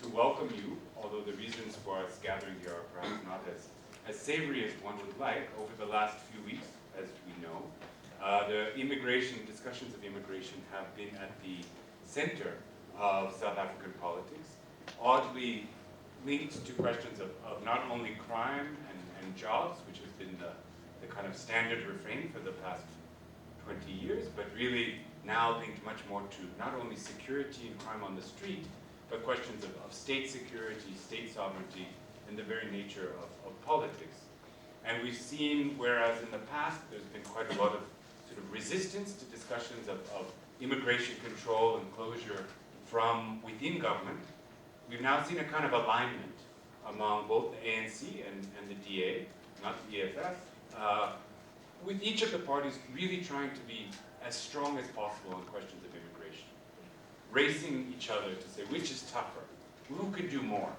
to welcome you, although the reasons for us gathering here are perhaps not as savory as one would like. Over the last few weeks, as we know, the discussions of immigration have been at the center of South African politics, oddly linked to questions of not only crime and jobs, which has been the kind of standard refrain for the past 20 years, but really now linked much more to not only security and crime on the street, but questions of state security, state sovereignty, and the very nature of politics. And we've seen, whereas in the past there's been quite a lot of sort of resistance to discussions of immigration control and closure from within government, we've now seen a kind of alignment among both the ANC and the DA, not the EFF, with each of the parties really trying to be as strong as possible on questions of immigration, racing each other to say which is tougher, who can do more,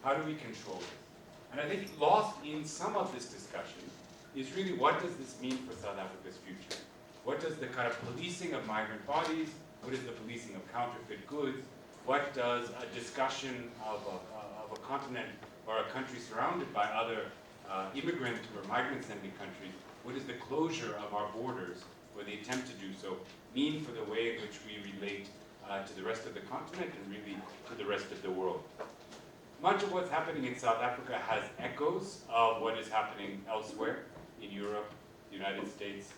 how do we control it? And I think lost in some of this discussion is really what does this mean for South Africa's future? What does the kind of policing of migrant bodies, what is the policing of counterfeit goods, what does a discussion of a continent or a country surrounded by other immigrant or migrant-sending countries, what is the closure of our borders, or the attempt to do so, mean for the way in which we relate to the rest of the continent and really to the rest of the world? Much of what's happening in South Africa has echoes of what is happening elsewhere in Europe, the United States,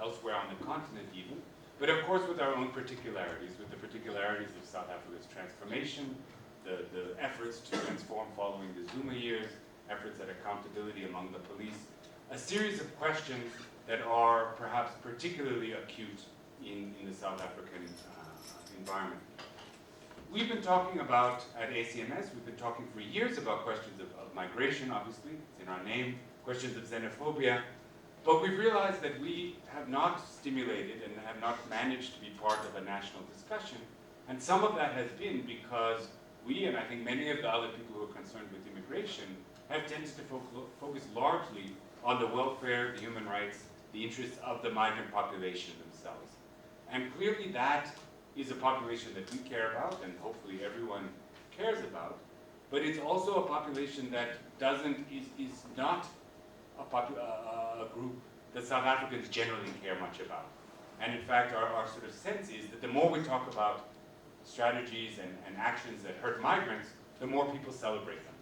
elsewhere on the continent even, but of course with our own particularities, with the particularities of South Africa's transformation, the efforts to transform following the Zuma years, efforts at accountability among the police, a series of questions that are perhaps particularly acute in the South African environment. We've been talking about, at ACMS, we've been talking for years about questions of migration, obviously, it's in our name, questions of xenophobia, but we've realized that we have not stimulated and have not managed to be part of a national discussion, and some of that has been because we, and I think many of the other people who are concerned with immigration, have tended to focus largely on the welfare, the human rights, the interests of the migrant population themselves. And clearly that is a population that we care about and hopefully everyone cares about, but it's also a population that is not a group that South Africans generally care much about. And in fact, our sort of sense is that the more we talk about strategies and actions that hurt migrants, the more people celebrate them.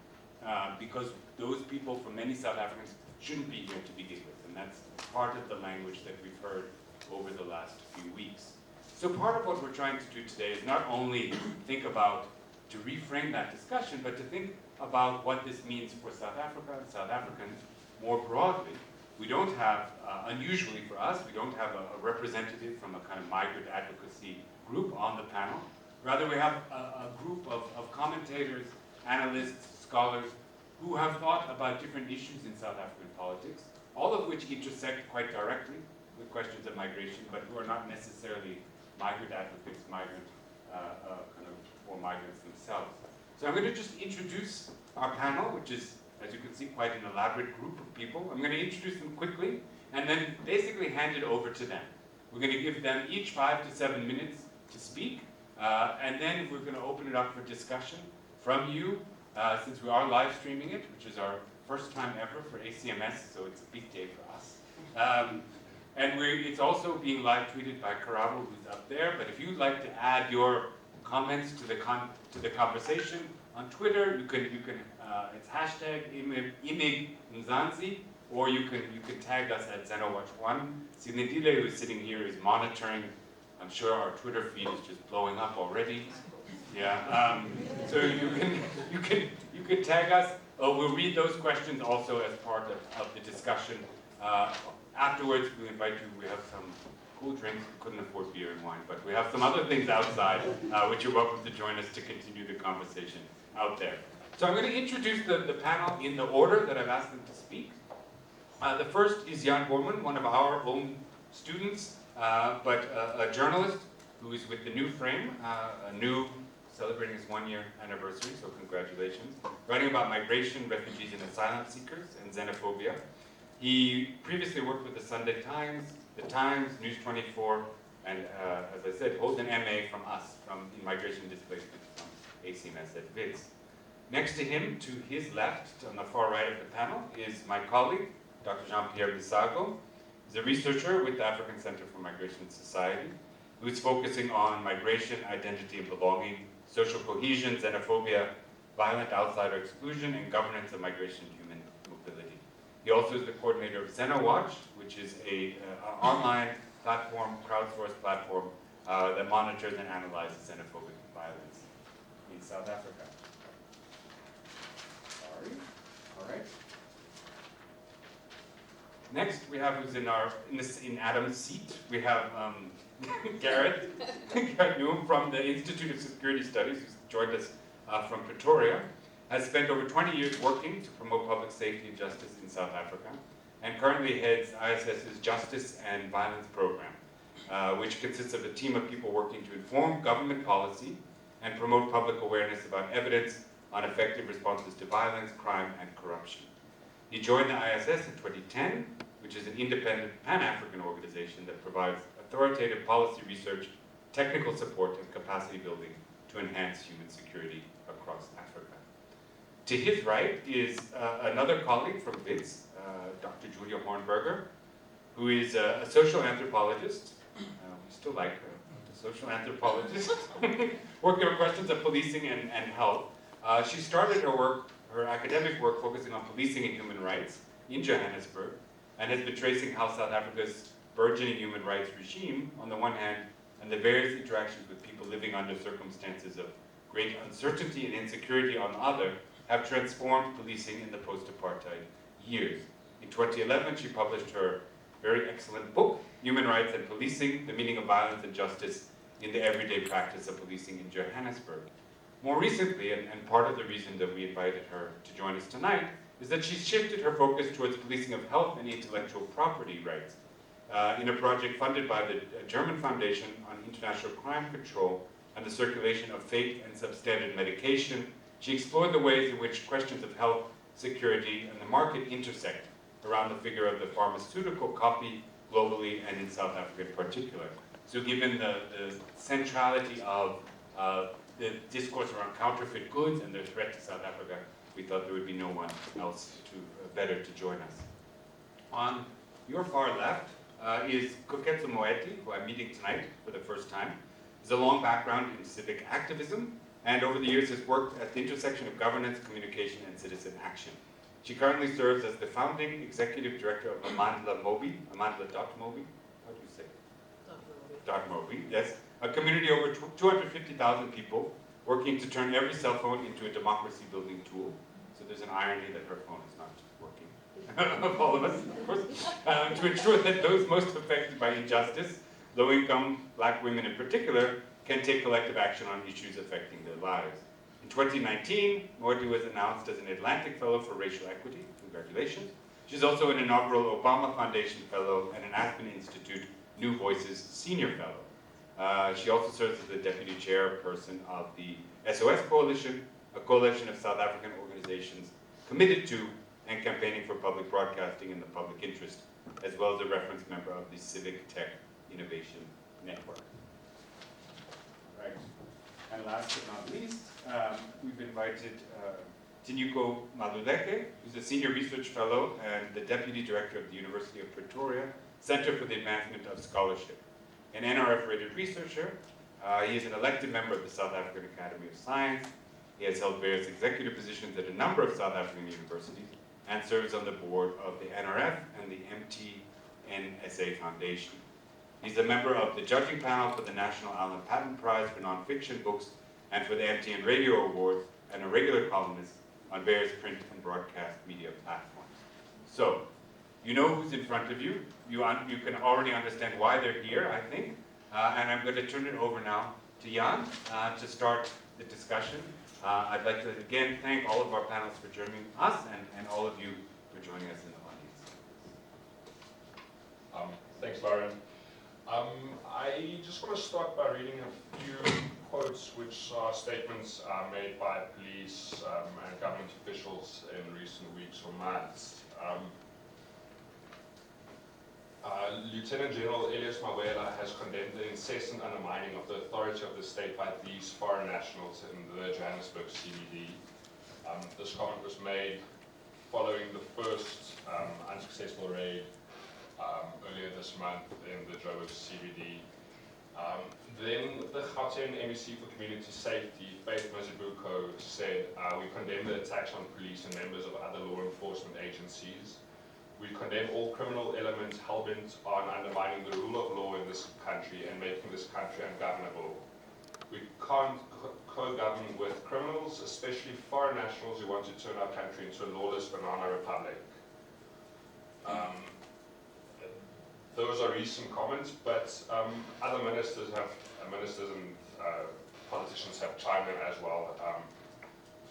Because those people, for many South Africans, shouldn't be here to begin with. And that's part of the language that we've heard over the last few weeks. So part of what we're trying to do today is not only think about, to reframe that discussion, but to think about what this means for South Africa and South Africans more broadly. We don't have, unusually for us, we don't have a representative from a kind of migrant advocacy group on the panel. Rather, we have a group of commentators, analysts, scholars, who have thought about different issues in South African politics, all of which intersect quite directly with questions of migration, but who are not necessarily migrant advocates, or migrants themselves. So I'm going to just introduce our panel, which is, as you can see, quite an elaborate group of people. I'm going to introduce them quickly, and then basically hand it over to them. We're going to give them each 5 to 7 minutes to speak, and then we're going to open it up for discussion from you, since we are live streaming it, which is our first time ever for ACMS, so it's a big day for us. And it's also being live tweeted by Karabo, who's up there, but if you'd like to add your comments to the conversation on Twitter, you can it's hashtag #ImigMzansi, or you can tag us at XenoWatch1. Sinedile, who's sitting here, is monitoring. I'm sure our Twitter feed is just blowing up already. Yeah, so you can tag us. We'll read those questions also as part of the discussion. Afterwards, we invite you. We have some cool drinks. We couldn't afford beer and wine, but we have some other things outside, which you're welcome to join us to continue the conversation out there. So I'm going to introduce the panel in the order that I've asked them to speak. The first is Jan Bornman, one of our own students, but a journalist who is with the New Frame, celebrating its 1-year anniversary, so congratulations, writing about migration, refugees and asylum seekers, and xenophobia. He previously worked with the Sunday Times, the Times, News 24, and as I said, holds an MA from us, in migration displacement from ACMS at WITS. Next to him, to his left, on the far right of the panel, is my colleague, Dr. Jean-Pierre Misago. He's a researcher with the African Center for Migration and Society, who's focusing on migration, identity and belonging, social cohesion, xenophobia, violent outsider exclusion, and governance of migration and human mobility. He also is the coordinator of XenoWatch, which is an online platform, crowdsourced platform, that monitors and analyzes xenophobic violence in South Africa. Sorry. All right. Next, we have who's in Adam's seat. We have Garth Newham from the Institute of Security Studies, who's joined us from Pretoria, has spent over 20 years working to promote public safety and justice in South Africa, and currently heads ISS's Justice and Violence Program, which consists of a team of people working to inform government policy and promote public awareness about evidence on effective responses to violence, crime, and corruption. He joined the ISS in 2010, which is an independent Pan-African organization that provides authoritative policy research, technical support, and capacity building to enhance human security across Africa. To his right is another colleague from WITS, Dr. Julia Hornberger, who is a social anthropologist. We still like her, a social anthropologist, working on questions of policing and health. She started her academic work focusing on policing and human rights in Johannesburg, and has been tracing how South Africa's burgeoning human rights regime, on the one hand, and the various interactions with people living under circumstances of great uncertainty and insecurity on the other, have transformed policing in the post-apartheid years. In 2011, she published her very excellent book, Human Rights and Policing, The Meaning of Violence and Justice in the Everyday Practice of Policing in Johannesburg. More recently, and part of the reason that we invited her to join us tonight, is that she's shifted her focus towards policing of health and intellectual property rights in a project funded by the German Foundation on International Crime Control and the circulation of fake and substandard medication. She explored the ways in which questions of health, security, and the market intersect around the figure of the pharmaceutical copy globally and in South Africa in particular. So given the centrality of the discourse around counterfeit goods and their threat to South Africa, we thought there would be no one else better to join us. On your far left is Koketso Moeti, who I'm meeting tonight for the first time. He's a long background in civic activism, and over the years has worked at the intersection of governance, communication, and citizen action. She currently serves as the founding executive director of Amandla Mobi, Amandla.Mobi, how do you say it? .Mobi, yes. A community of over 250,000 people working to turn every cell phone into a democracy-building tool. So there's an irony that her phone is not working, of all of us, of course, to ensure that those most affected by injustice, low-income Black women in particular, can take collective action on issues affecting their lives. In 2019, Moeti was announced as an Atlantic Fellow for Racial Equity. Congratulations. She's also an inaugural Obama Foundation Fellow and an Aspen Institute New Voices Senior Fellow. She also serves as the Deputy Chairperson of the SOS Coalition, a coalition of South African organizations committed to and campaigning for public broadcasting in the public interest, as well as a reference member of the Civic Tech Innovation Network. Right. And last but not least, we've invited Tinyiko Maluleke, who's a Senior Research Fellow and the Deputy Director of the University of Pretoria Center for the Advancement of Scholarship. An NRF-rated researcher, he is an elected member of the South African Academy of Science. He has held various executive positions at a number of South African universities and serves on the board of the NRF and the MTNSA Foundation. He's a member of the judging panel for the National Allen Patent Prize for Nonfiction Books and for the MTN Radio Awards, and a regular columnist on various print and broadcast media platforms. So, you know who's in front of you. You can already understand why they're here, I think. And I'm going to turn it over now to Jan to start the discussion. I'd like to again thank all of our panelists for joining us and all of you for joining us in the audience. Thanks, Loren. I just want to start by reading a few quotes which are statements made by police and government officials in recent weeks or months. Lieutenant General Elias Mawela has condemned the incessant undermining of the authority of the state by these foreign nationals in the Johannesburg CBD. This comment was made following the first unsuccessful raid earlier this month in the Joburg CBD. Then the Gauteng MEC for Community Safety, Faith Mazibuko, said, we condemn the attacks on police and members of other law enforcement agencies. We condemn all criminal elements hell-bent on undermining the rule of law in this country and making this country ungovernable. We can't co-govern with criminals, especially foreign nationals who want to turn our country into a lawless banana republic. Those are recent comments, but other ministers and politicians have chimed in as well.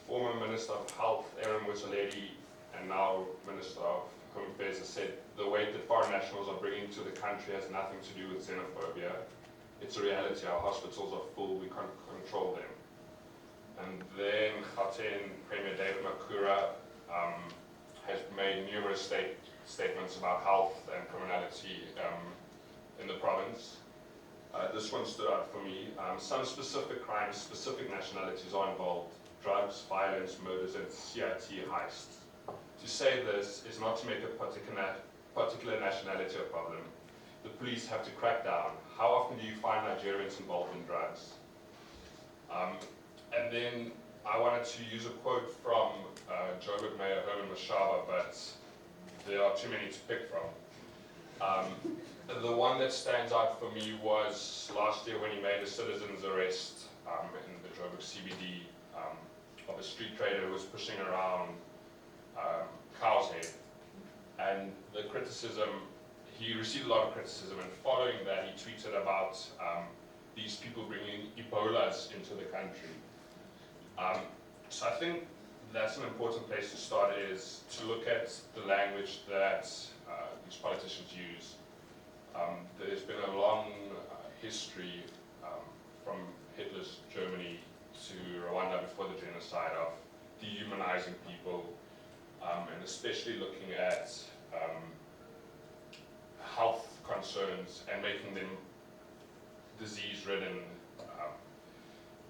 Former Minister of Health, Aaron Motsoaledi, and now Minister of Home Affairs has said the weight that foreign nationals are bringing to the country has nothing to do with xenophobia. It's a reality. Our hospitals are full. We can't control them. And then Gauteng Premier David Makura has made numerous statements about health and criminality in the province. This one stood out for me. Some specific crimes, specific nationalities are involved. Drugs, violence, murders, and CIT heists. To say this is not to make a particular nationality a problem. The police have to crack down. How often do you find Nigerians involved in drugs? And then I wanted to use a quote from Joburg Mayor Herman Mashaba, but there are too many to pick from. The one that stands out for me was last year when he made a citizen's arrest in the Joburg CBD of a street trader who was pushing around cow's head. And the criticism, he received a lot of criticism, and following that he tweeted about these people bringing Ebolas into the country. So I think that's an important place to start, is to look at the language that these politicians use. There's been a long history from Hitler's Germany to Rwanda before the genocide of dehumanizing people, and especially looking at health concerns and making them disease-ridden.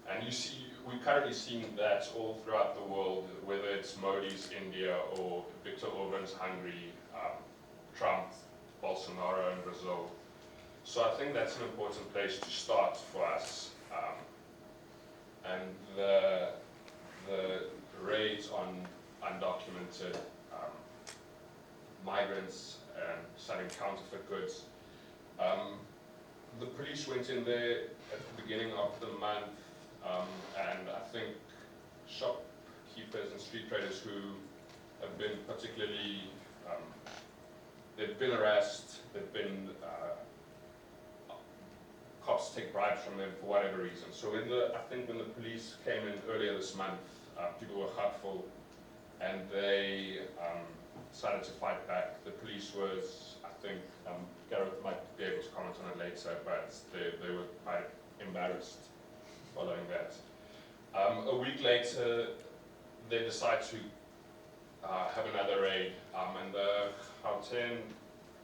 And you see, we're currently seeing that all throughout the world, whether it's Modi's India or Viktor Orban's Hungary, Trump, Bolsonaro in Brazil. So I think that's an important place to start for us. And the raids on undocumented migrants and selling counterfeit goods. The police went in there at the beginning of the month, and I think shopkeepers and street traders who have been particularly, they've been harassed, they've been, cops take bribes from them for whatever reason. So I think when the police came in earlier this month, people were hurtful, and they decided to fight back. The police was, I think, Garth might be able to comment on it later, but they were quite embarrassed following that. A week later, they decide to have another raid, and the Gauteng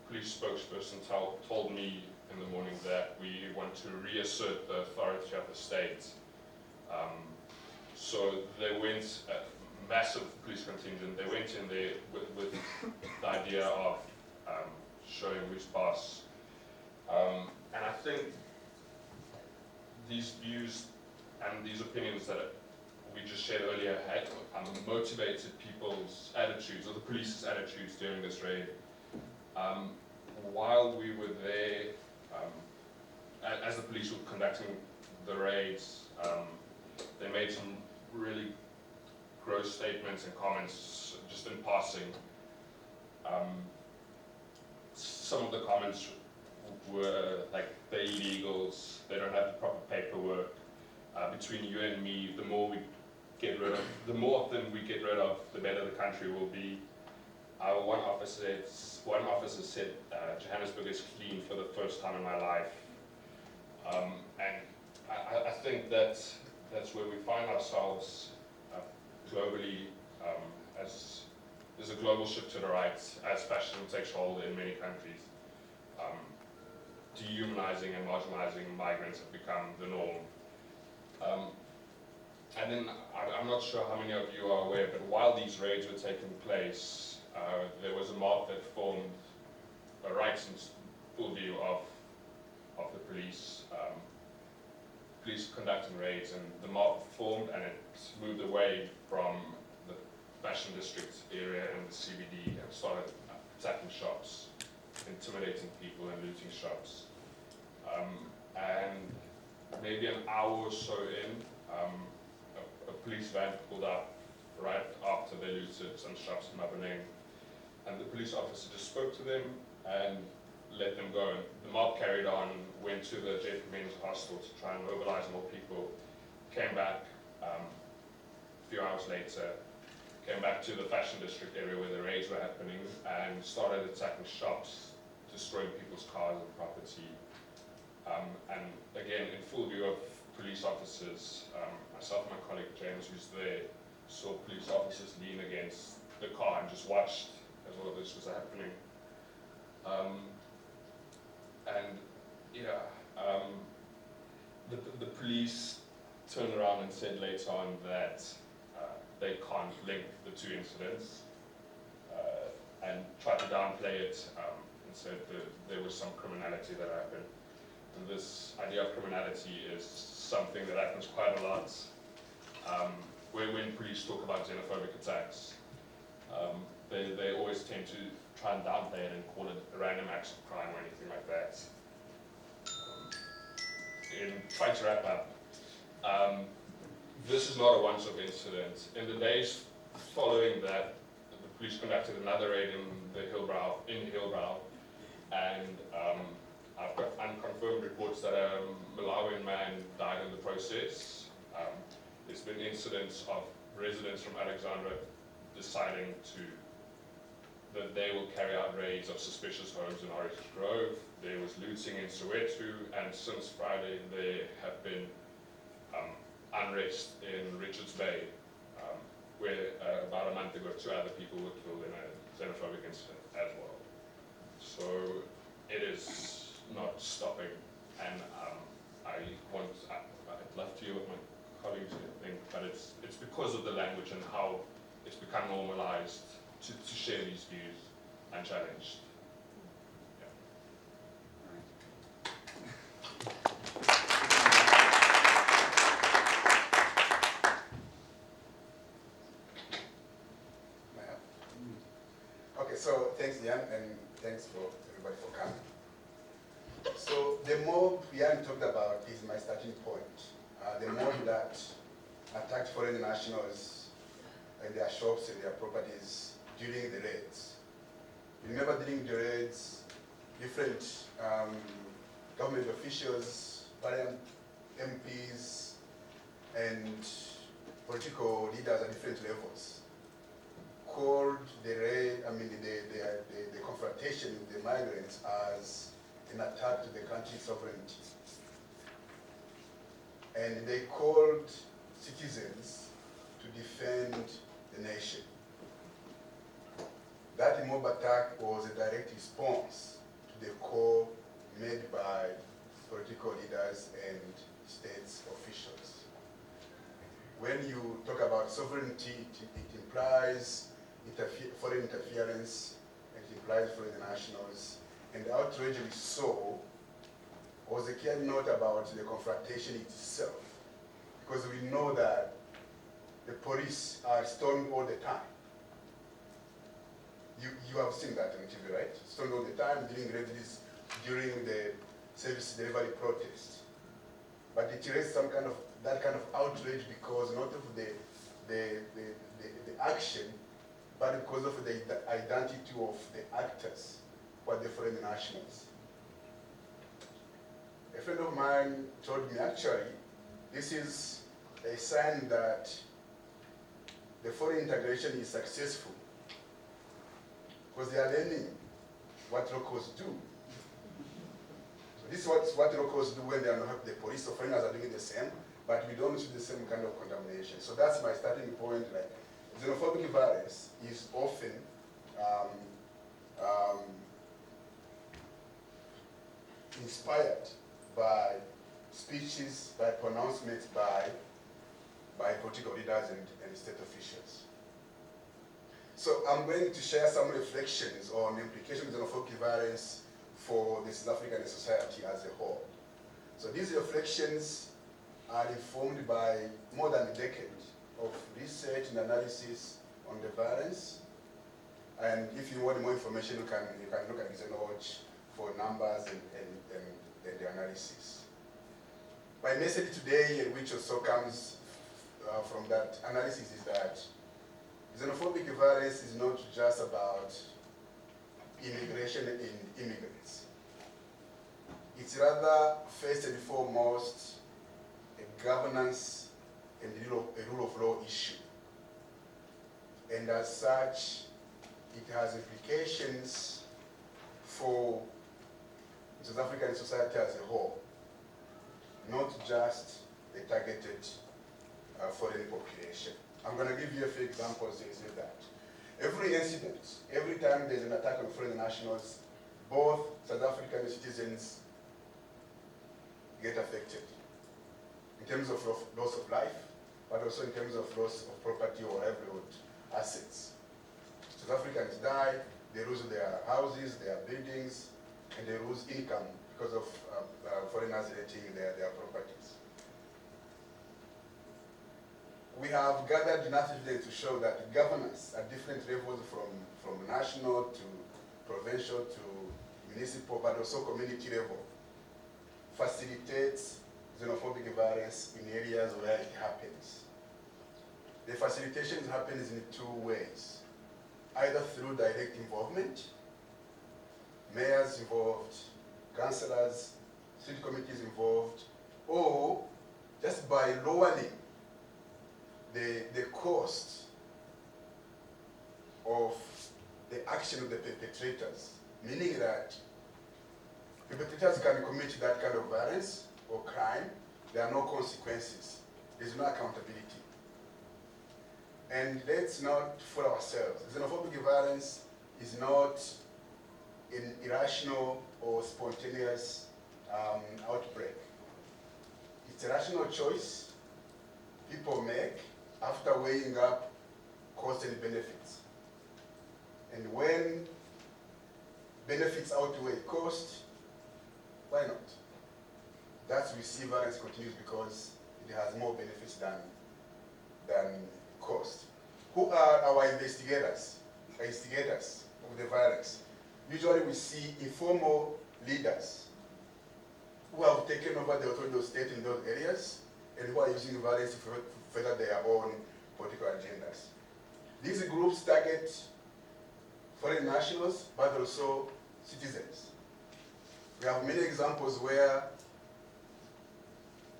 police spokesperson told me in the morning that we want to reassert the authority of the state. So they went, massive police contingent, they went in there with the idea of showing who's boss. And I think these views and these opinions that we just shared earlier had motivated people's attitudes, or the police's attitudes during this raid. While we were there, as the police were conducting the raids, they made some really gross statements and comments just in passing. Some of the comments were like, they're illegals, they don't have the proper paperwork. Between you and me, the more of them we get rid of, the better the country will be. One officer said, Johannesburg is clean for the first time in my life. And I think that's where we find ourselves globally, as there's a global shift to the right as fascism takes hold in many countries. dehumanizing and marginalizing migrants have become the norm. And then, I'm not sure how many of you are aware, but while these raids were taking place, there was a mob that formed right in full view of the police. Police conducting raids, and the mob formed and it moved away from the fashion district area and the CBD and started attacking shops, intimidating people and looting shops. And maybe an hour or so in, a police van pulled up right after they looted some shops in Mabaneng, and the police officer just spoke to them and let them go. And the mob carried on, went to the gentlemen's hostel to try and mobilize more people, came back a few hours later, came back to the fashion district area where the raids were happening and started attacking shops, destroying people's cars and property. And again, in full view of police officers, myself and my colleague James, who's there, saw police officers lean against the car and just watched as all of this was happening. The police turned around and said later on that they can't link the two incidents and tried to downplay it and said that there was some criminality that happened. And this idea of criminality is something that happens quite a lot. When police talk about xenophobic attacks, they always tend to try and downplay it and call it random acts of crime or anything like that. In trying to wrap up, this is not a once-off incident. In the days following that, the police conducted another raid in Hillbrow, and I've got unconfirmed reports that a Malawian man died in the process. There's been incidents of residents from Alexandra deciding that they will carry out raids of suspicious homes in Orange Grove. There was looting in Soweto, and since Friday there have been unrest in Richards Bay, where about a month ago 2 other people were killed in a xenophobic incident as well. So it is not stopping, and I'd love to hear what my colleagues think, but it's because of the language and how it's become normalized to share these views unchallenged. Okay, so thanks, Jan, and thanks for everybody for coming. So the mob Jan talked about is my starting point. The mob that attacked foreign nationals and their shops and their properties during the raids. Remember, during the raids, different government officials, parliament MPs, and political leaders at different levels called the raid, the confrontation with the migrants as an attack to the country's sovereignty. And they called citizens to defend the nation. That mob attack was a direct response to the call made by political leaders and state officials. When you talk about sovereignty, it implies foreign interference, it implies foreign nationals, and the outrage we saw was a clear note about the confrontation itself, because we know that the police are stoned all the time. You have seen that on TV, right? Stoned all the time during rallies, during the service delivery protest. But it raised that kind of outrage because not of the action, but because of the identity of the actors, who are the foreign nationals. A friend of mine told me, actually, this is a sign that the foreign integration is successful, because they are learning what locals do. So this is what locals do when they are not, the police, so foreigners are doing the same, but we don't see the same kind of contamination. So that's my starting point. Like, xenophobic violence is often inspired by speeches, by pronouncements by political leaders and state officials. So I'm going to share some reflections on the implications of xenophobic violence for the South African society as a whole. So these reflections are informed by more than a decade of research and analysis on the violence. And if you want more information, you can look at Xenowatch for numbers and the analysis. My message today, which also comes from that analysis, is that xenophobic violence is not just about immigration and immigrants. It's rather, first and foremost, a governance and a rule of law issue. And as such, it has implications for South African society as a whole, not just the targeted foreign population. I'm going to give you a few examples to say that. Every incident, every time there's an attack on foreign nationals, both South African citizens get affected in terms of loss of life, but also in terms of loss of property or livelihood assets. South Africans die, they lose their houses, their buildings, and they lose income because of foreigners renting their properties. We have gathered enough evidence to show that governance at different levels, from national to provincial to municipal, but also community level, facilitates xenophobic violence in areas where it happens. The facilitation happens in two ways: either through direct involvement, mayors involved, councillors, city committees involved, or just by lowering the cost of the action of the perpetrators, meaning that perpetrators can commit that kind of violence or crime, there are no consequences, there's no accountability. And let's not fool ourselves. Xenophobic violence is not an irrational or spontaneous outbreak. It's a rational choice people make after weighing up costs and benefits. And when benefits outweigh cost, why not? That's why we see violence continues, because it has more benefits than cost. Who are our investigators of the violence? Usually we see informal leaders who have taken over the authority of state in those areas and who are using violence to further their own political agendas. These groups target foreign nationals, but also citizens. We have many examples where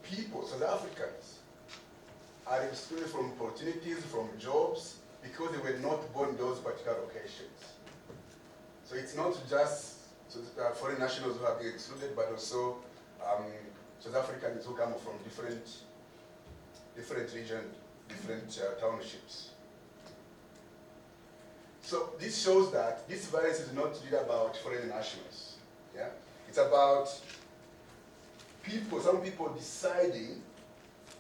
people, South Africans, are excluded from opportunities, from jobs, because they were not born in those particular locations. So it's not just foreign nationals who are being excluded, but also South Africans who come from different regions, different townships. So this shows that this violence is not really about foreign nationals. Yeah? It's about people, some people deciding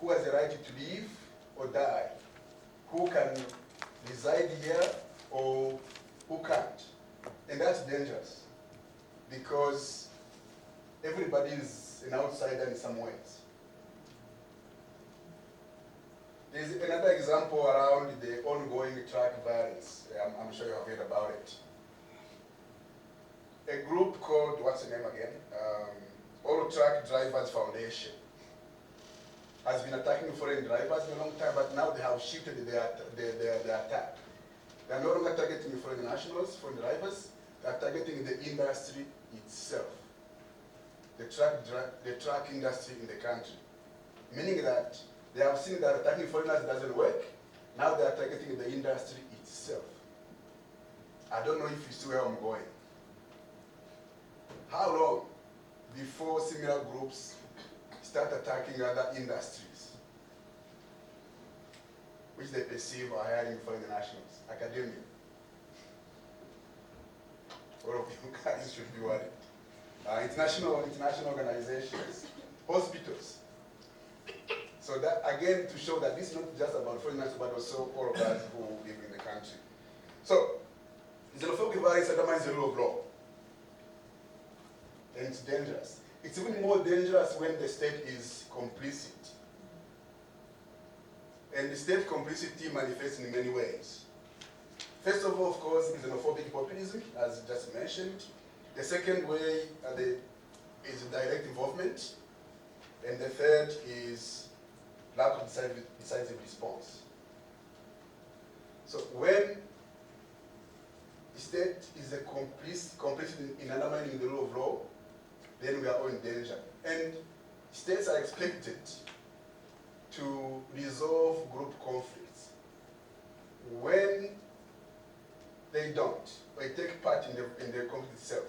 who has the right to live or die, who can reside here or who can't. And that's dangerous, because everybody is an outsider in some ways. There's another example around the ongoing truck violence. I'm sure you have heard about it. A group called, what's the name again? All Truck Drivers Foundation has been attacking foreign drivers for a long time, but now they have shifted their attack. They are no longer targeting foreign nationals, foreign drivers. They are targeting the industry itself, the truck industry in the country. Meaning that they have seen that attacking foreigners doesn't work. Now they are targeting the industry itself. I don't know if you see where I'm going. How long before similar groups start attacking other industries which they perceive are hiring foreign nationals? Academia. All of you guys should be worried. international organizations, hospitals. So that, again, to show that this is not just about foreigners, but also all of us who live in the country. So, xenophobic violence undermines the rule of law. And it's dangerous. It's even more dangerous when the state is complicit. And the state complicity manifests in many ways. First of all, of course, is xenophobic populism, as just mentioned. The second way is direct involvement. And the third is lack of decisive response. So when the state is complicit in undermining the rule of law, then we are all in danger. And states are expected to resolve group conflicts. When they don't, or take part in the conflict itself,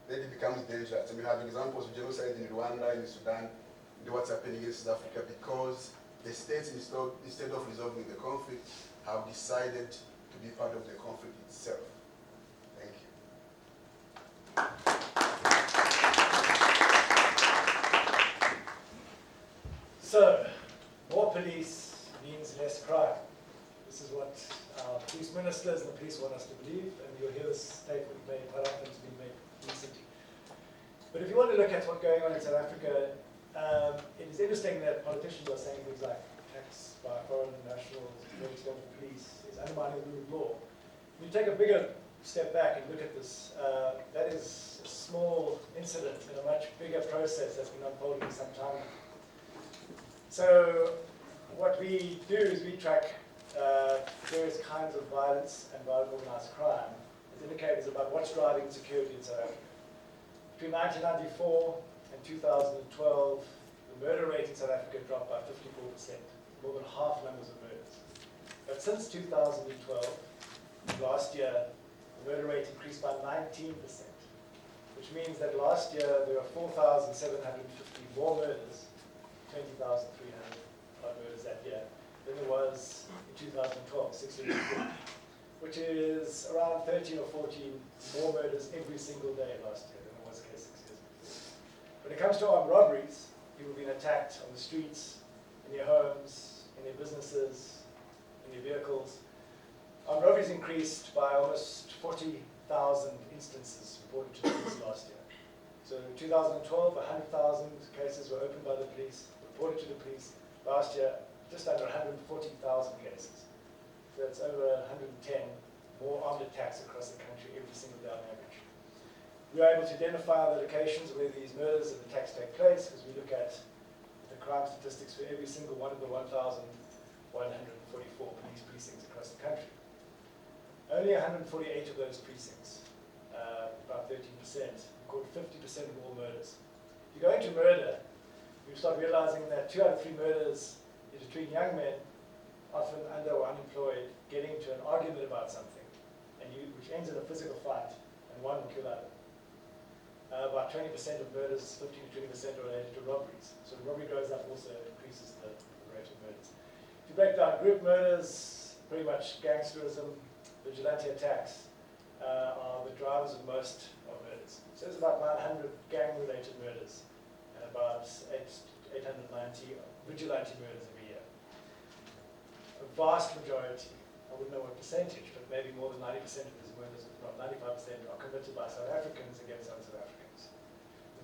then it becomes dangerous. And we have examples of genocide in Rwanda, in Sudan, in what's happening in South Africa, because the states, instead of resolving the conflict, have decided to be part of the conflict itself. Thank you. So, more police means less crime. This is what our police ministers and the police want us to believe, and you'll hear this statement made quite often. It's been made recently. But if you want to look at what's going on in South Africa, it is interesting that politicians are saying things like tax by foreign nationals, for example, police, is undermining the rule of law. If you take a bigger step back and look at this, that is a small incident in a much bigger process that's been unfolding for some time now. So what we do is we track various kinds of violence and violent organized crime as indicators about what's driving security in South Africa. Between 1994 and 2012, the murder rate in South Africa dropped by 54%, more than half numbers of murders. But since 2012, last year, the murder rate increased by 19%, which means that last year there were 4,750 more murders, 20,300 murders that year, than there was in 2012, 6 years ago, which is around 13 or 14 more murders every single day last year than it was the case 6 years before. When it comes to armed robberies, people have been attacked on the streets, in their homes, in their businesses, in their vehicles. Armed robberies increased by almost 40,000 instances reported to the police last year. So in 2012, 100,000 cases were opened by the police, reported to the police. Last year, just under 140,000 cases. So that's over 110 more armed attacks across the country every single day on average. We are able to identify the locations where these murders and attacks take place because we look at the crime statistics for every single one of the 1,144 police precincts across the country. Only 148 of those precincts, about 13%, record 50% of all murders. If you go into murder, you start realizing that 2 out of 3 murders is between young men, often under or unemployed, getting into an argument about something, which ends in a physical fight, and one will kill the other. About 20% of murders, 15 to 20% are related to robberies. So the robbery goes up also increases the rate of murders. If you break down group murders, pretty much gangsterism, vigilante attacks are the drivers of most of murders. So there's about 900 gang-related murders and about 890 vigilante murders every year. A vast majority, I wouldn't know what percentage, but maybe more than 90% of these murders, if not 95%, are committed by South Africans against other South Africans.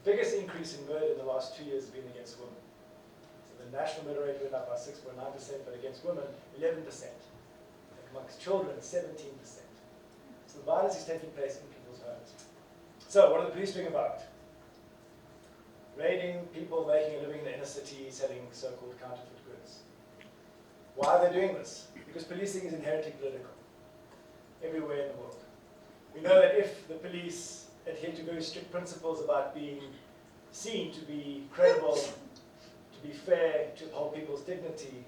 The biggest increase in murder in the last 2 years has been against women. So the national murder rate went up by 6.9%, but against women, 11%. Amongst children, 17%. So the violence is taking place in people's homes. So what are the police doing about it? Raiding people making a living in the inner city, selling so-called counterfeit goods. Why are they doing this? Because policing is inherently political, everywhere in the world. We know that if the police adhere to very strict principles about being seen to be credible, to be fair, to uphold people's dignity,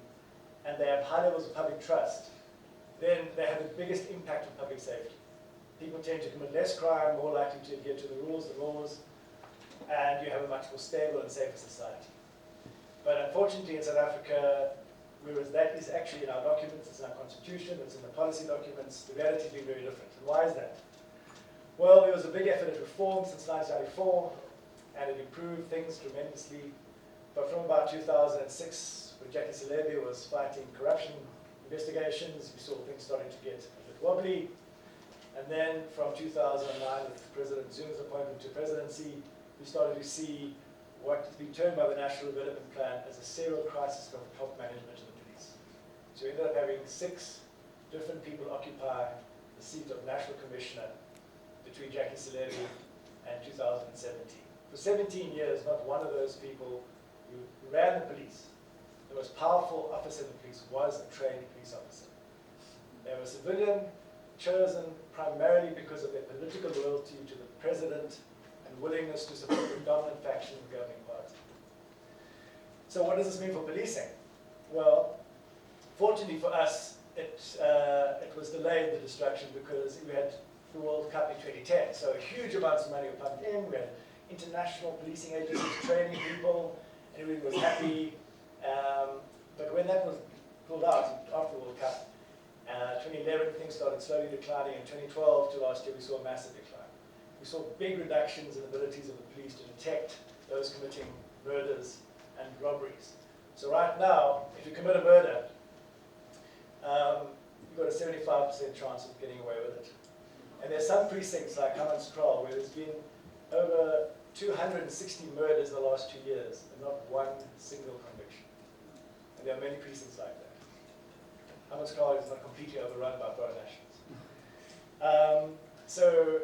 and they have high levels of public trust, then they have the biggest impact on public safety. People tend to commit less crime, more likely to adhere to the rules, the laws, and you have a much more stable and safer society. But unfortunately in South Africa, whereas that is actually in our documents, it's in our constitution, it's in the policy documents, the reality has been very different. And why is that? Well, there was a big effort at reform since 1994, and it improved things tremendously. But from about 2006, when Jackie Selebi was fighting corruption investigations, we saw things starting to get a bit wobbly. And then from 2009, with President Zuma's appointment to presidency, we started to see what has been termed by the National Development Plan as a serial crisis of top management in the police. So we ended up having 6 different people occupy the seat of National Commissioner between Jackie Selebi and 2017. For 17 years, not one of those people who ran the police, the most powerful officer in the police, was a trained police officer. They were civilian, chosen primarily because of their political loyalty to the president and willingness to support the dominant faction of the governing party. So what does this mean for policing? Well, fortunately for us, it was delayed, the destruction, because we had the World Cup in 2010. So huge amounts of money were pumped in. We had international policing agencies training people. Everybody was happy. But when that was pulled out after the World Cup, 2011 things started slowly declining. In 2012 to last year, we saw a massive decline. We saw big reductions in abilities of the police to detect those committing murders and robberies. So right now, if you commit a murder, you've got a 75% chance of getting away with it. And there's some precincts like Hammanskraal where there's been over 260 murders in the last 2 years and not one single conviction. And there are many precincts like that. Hammanskraal is not completely overrun by foreign nationals. So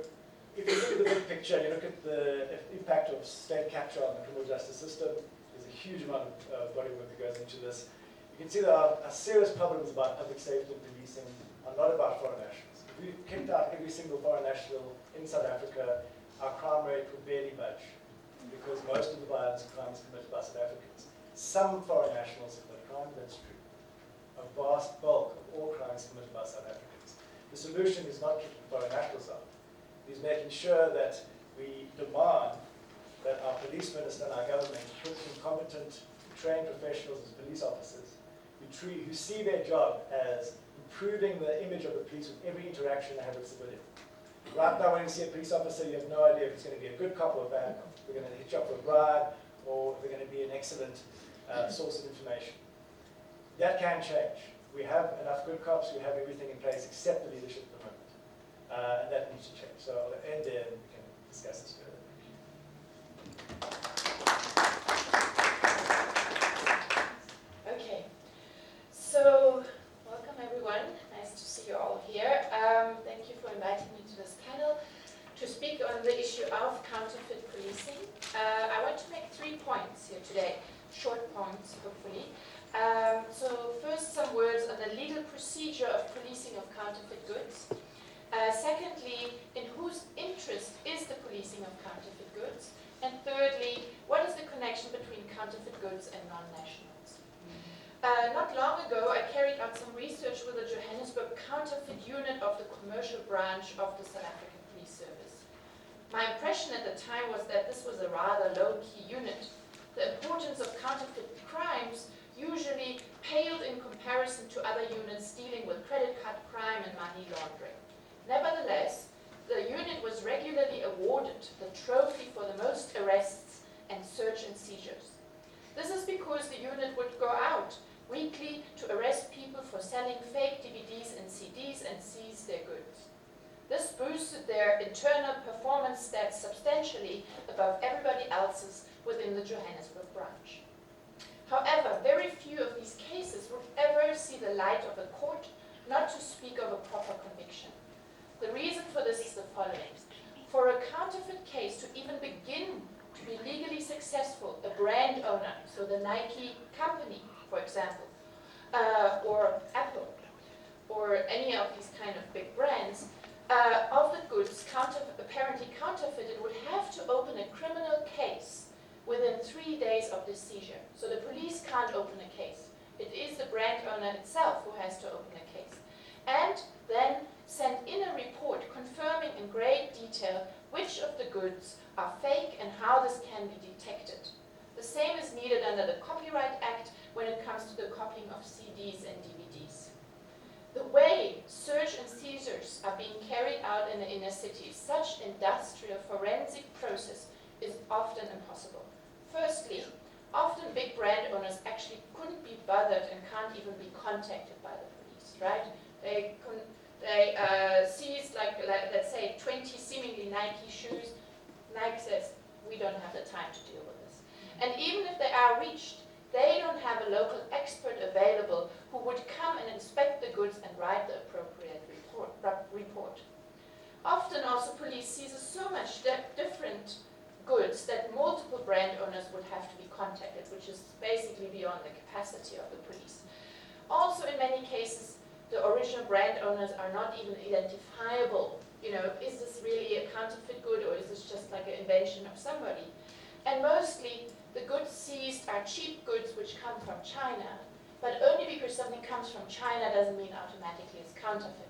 if you look at the big picture and you look at the impact of state capture on the criminal justice system, there's a huge amount of body work that goes into this. You can see there are serious problems about public safety and policing are not about foreign nationals. If we kicked out every single foreign national in South Africa, our crime rate would barely budge because most of the violence and crime is committed by South Africans. Some foreign nationals commit crime, that's true. A vast bulk of all crimes committed by South Africans. The solution is not kicking foreign nationals out. It is making sure that we demand that our police minister and our government put incompetent, trained professionals as police officers who see their job as improving the image of the police with every interaction they have with civilians. Right now, when you see a police officer, you have no idea if it's going to be a good cop or a bad cop. They're going to hit you up for a bribe, or they're going to be an excellent source of information. That can change. We have enough good cops, we have everything in place except the leadership at the moment. And that needs to change. So I'll end there and we can discuss this further. Okay. So, welcome everyone. Nice to see you all here. Thank you for inviting me to this panel to speak on the issue of counterfeit policing. I want to make 3 points here today, short points hopefully. So first, some words on the legal procedure of policing of counterfeit goods. Secondly, in whose interest is the policing of counterfeit goods? And thirdly, what is the connection between counterfeit goods and non-nationals? Not long ago, I carried out some research with the Johannesburg counterfeit unit of the commercial branch of the South African Police Service. My impression at the time was that this was a rather low-key unit. The importance of counterfeit crimes usually paled in comparison to other units dealing with credit card crime and money laundering. Nevertheless, the unit was regularly awarded the trophy for the most arrests and search and seizures. This is because the unit would go out weekly to arrest people for selling fake DVDs and CDs and seize their goods. This boosted their internal performance stats substantially above everybody else's within the Johannesburg branch. However, very few of these cases would ever see the light of a court, not to speak of a proper conviction. The reason for this is the following. For a counterfeit case to even begin to be legally successful, a brand owner, so the Nike company, for example, or Apple, or any of these kind of big brands, of the goods apparently counterfeited would have to open a criminal case within 3 days of the seizure. So the police can't open a case. It is the brand owner itself who has to open a case. And then send in a report confirming in great detail which of the goods are fake and how this can be detected. The same is needed under the Copyright Act when it comes to the copying of CDs and DVDs. The way search and seizures are being carried out in the inner cities, such industrial forensic process is often impossible. Firstly, often big brand owners actually couldn't be bothered and can't even be contacted by the police, right? They seized, like, let's say, 20 seemingly Nike shoes. Nike says, we don't have the time to deal with this. And even if they are reached, they don't have a local expert available who would come and inspect the goods and write the appropriate report. Often also police seizes so much different goods that multiple brand owners would have to be contacted, which is basically beyond the capacity of the police. Also, in many cases, the original brand owners are not even identifiable. You know, is this really a counterfeit good, or is this just like an invention of somebody? And mostly, the goods seized are cheap goods which come from China, but only because something comes from China doesn't mean automatically it's counterfeited.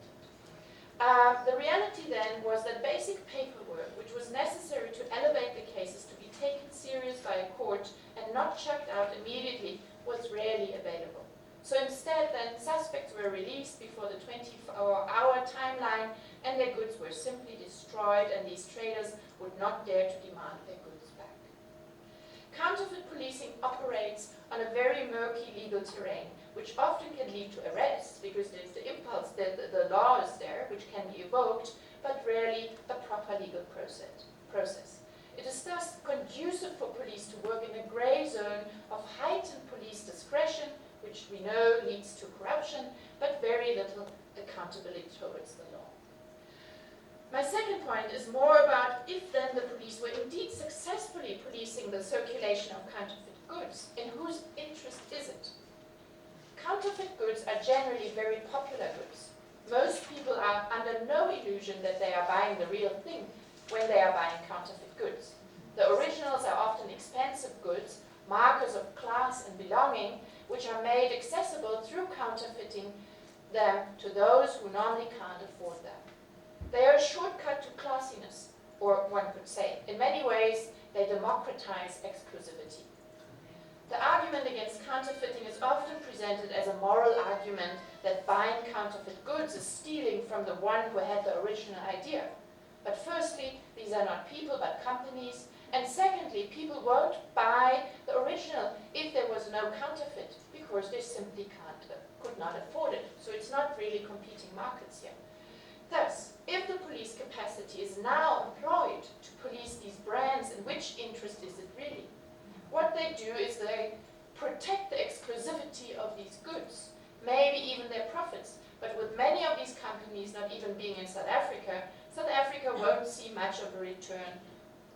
The reality then was that basic paperwork, which was necessary to elevate the cases to be taken serious by a court and not chucked out immediately, was rarely available. So instead then, suspects were released before the 24-hour timeline and their goods were simply destroyed, and these traders would not dare to demand their goods back. Counterfeit policing operates on a very murky legal terrain, which often can lead to arrests because there's the impulse, the law is there, which can be evoked, but rarely a proper legal process. It is thus conducive for police to work in a gray zone of heightened police discretion, which we know leads to corruption, but very little accountability towards the law. My second point is more about if then the police were indeed successfully policing the circulation of counterfeit goods, in whose interest is it? Counterfeit goods are generally very popular goods. Most people are under no illusion that they are buying the real thing when they are buying counterfeit goods. The originals are often expensive goods, markers of class and belonging, which are made accessible through counterfeiting them to those who normally can't afford them. They are a shortcut to classiness, or one could say. In many ways, they democratize exclusivity. The argument against counterfeiting is often presented as a moral argument that buying counterfeit goods is stealing from the one who had the original idea. But firstly, these are not people but companies, and secondly, people won't buy the original if there was no counterfeit, because they simply could not afford it. So it's not really competing markets here. Thus, if the police capacity is now employed to police these brands, in which interest is it really? What they do is they protect the exclusivity of these goods, maybe even their profits. But with many of these companies not even being in South Africa won't see much of a return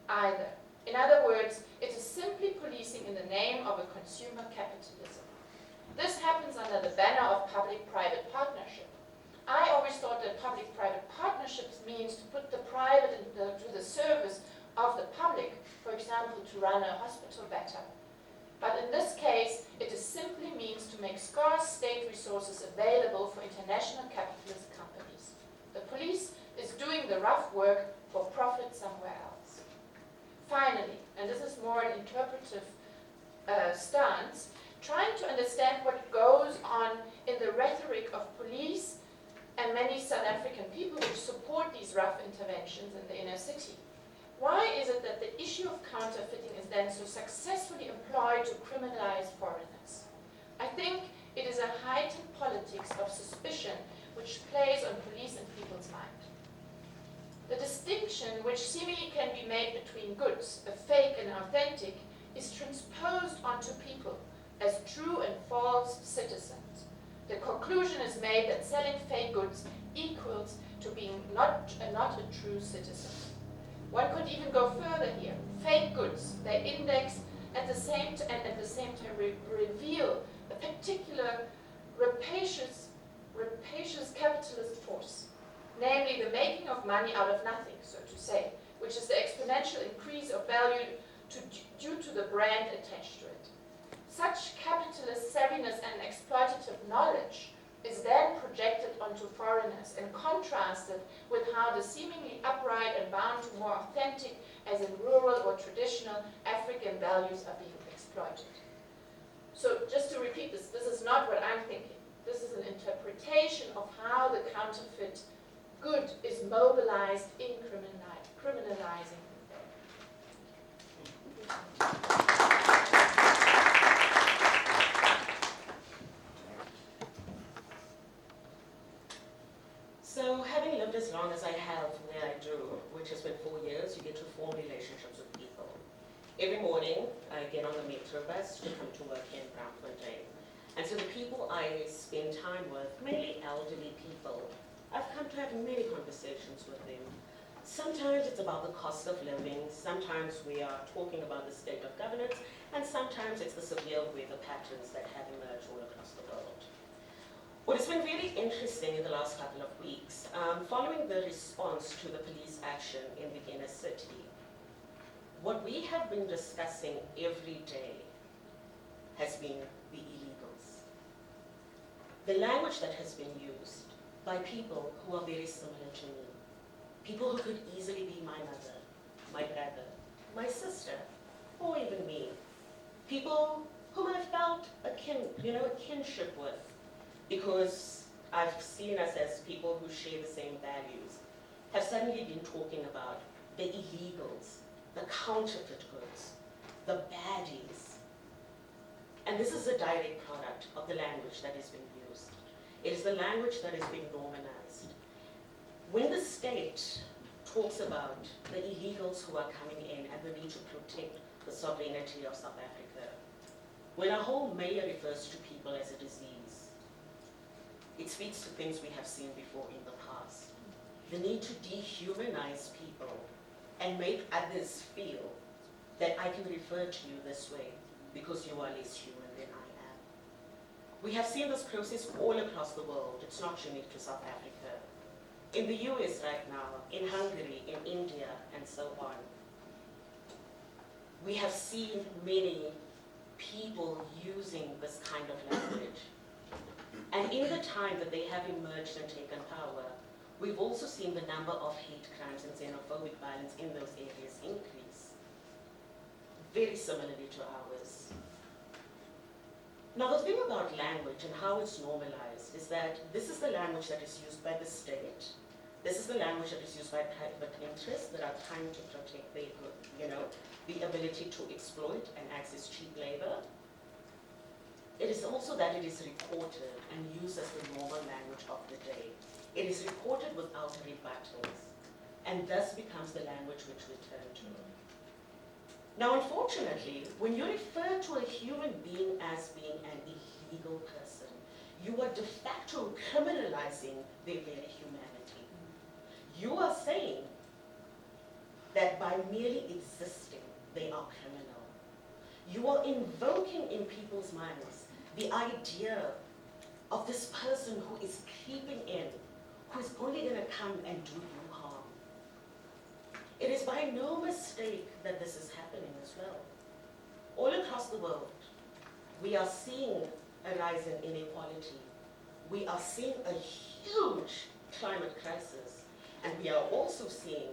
either. In other words, it is simply policing in the name of a consumer capitalism. This happens under the banner of public-private partnership. I always thought that public-private partnerships means to put the private into the service of the public, for example, to run a hospital better. But in this case, it simply means to make scarce state resources available for international capitalist companies. The police is doing the rough work for profit somewhere else. Finally, and this is more an interpretive stance, trying to understand what goes on in the rhetoric of police and many South African people which support these rough interventions in the inner city. Why is it that the issue of counterfeiting is then so successfully employed to criminalize foreigners? I think it is a heightened politics of suspicion which plays on police and people's mind. The distinction which seemingly can be made between goods, a fake and authentic, is transposed onto people as true and false citizens. The conclusion is made that selling fake goods equals to being not a true citizen. One could even go further here. Fake goods, they index at the same time reveal a particular rapacious capitalist force, namely the making of money out of nothing, so to say, which is the exponential increase of value due to the brand attached to it. Such capitalist savviness and exploitative knowledge is then projected onto foreigners and contrasted with how the seemingly upright and bound to more authentic, as in rural or traditional African values are being exploited. So just to repeat this is not what I'm thinking. This is an interpretation of how the counterfeit mobilized in criminalizing. So having lived as long as I have where I do, which has been 4 years, you get to form relationships with people. Every morning, I get on the metro bus to come to work in Braamfontein. And so the people I spend time with, mainly elderly people, I've come to have many conversations with them. Sometimes it's about the cost of living, sometimes we are talking about the state of governance, and sometimes it's the severe weather patterns that have emerged all across the world. What has been very interesting in the last couple of weeks, following the response to the police action in the inner city, what we have been discussing every day has been the illegals. The language that has been used by people who are very similar to me, people who could easily be my mother, my brother, my sister, or even me, people whom I felt a kinship with, because I've seen us as people who share the same values, have suddenly been talking about the illegals, the counterfeit goods, the baddies. And this is a direct product of the language that has been used. It is the language that has been normalized. When the state talks about the illegals who are coming in and the need to protect the sovereignty of South Africa, when a whole mayor refers to people as a disease, it speaks to things we have seen before in the past. The need to dehumanize people and make others feel that I can refer to you this way because you are less human than I am. We have seen this process all across the world. It's not unique to South Africa. In the US right now, in Hungary, in India, and so on. We have seen many people using this kind of language. And in the time that they have emerged and taken power, we've also seen the number of hate crimes and xenophobic violence in those areas increase, very similarly to ours. Now the thing about language and how it's normalized is that this is the language that is used by the state. This is the language that is used by private interests that are trying to protect their, the ability to exploit and access cheap labor. It is also that it is reported and used as the normal language of the day. It is reported without rebuttals, and thus becomes the language which we turn to. Now, unfortunately, when you refer to a human being as being an illegal person, you are de facto criminalizing their very humanity. You are saying that by merely existing, they are criminal. You are invoking in people's minds the idea of this person who is creeping in, who is only going to come and do you harm. It is by no mistake that this is happening as well. All across the world, we are seeing a rise in inequality. We are seeing a huge climate crisis, and we are also seeing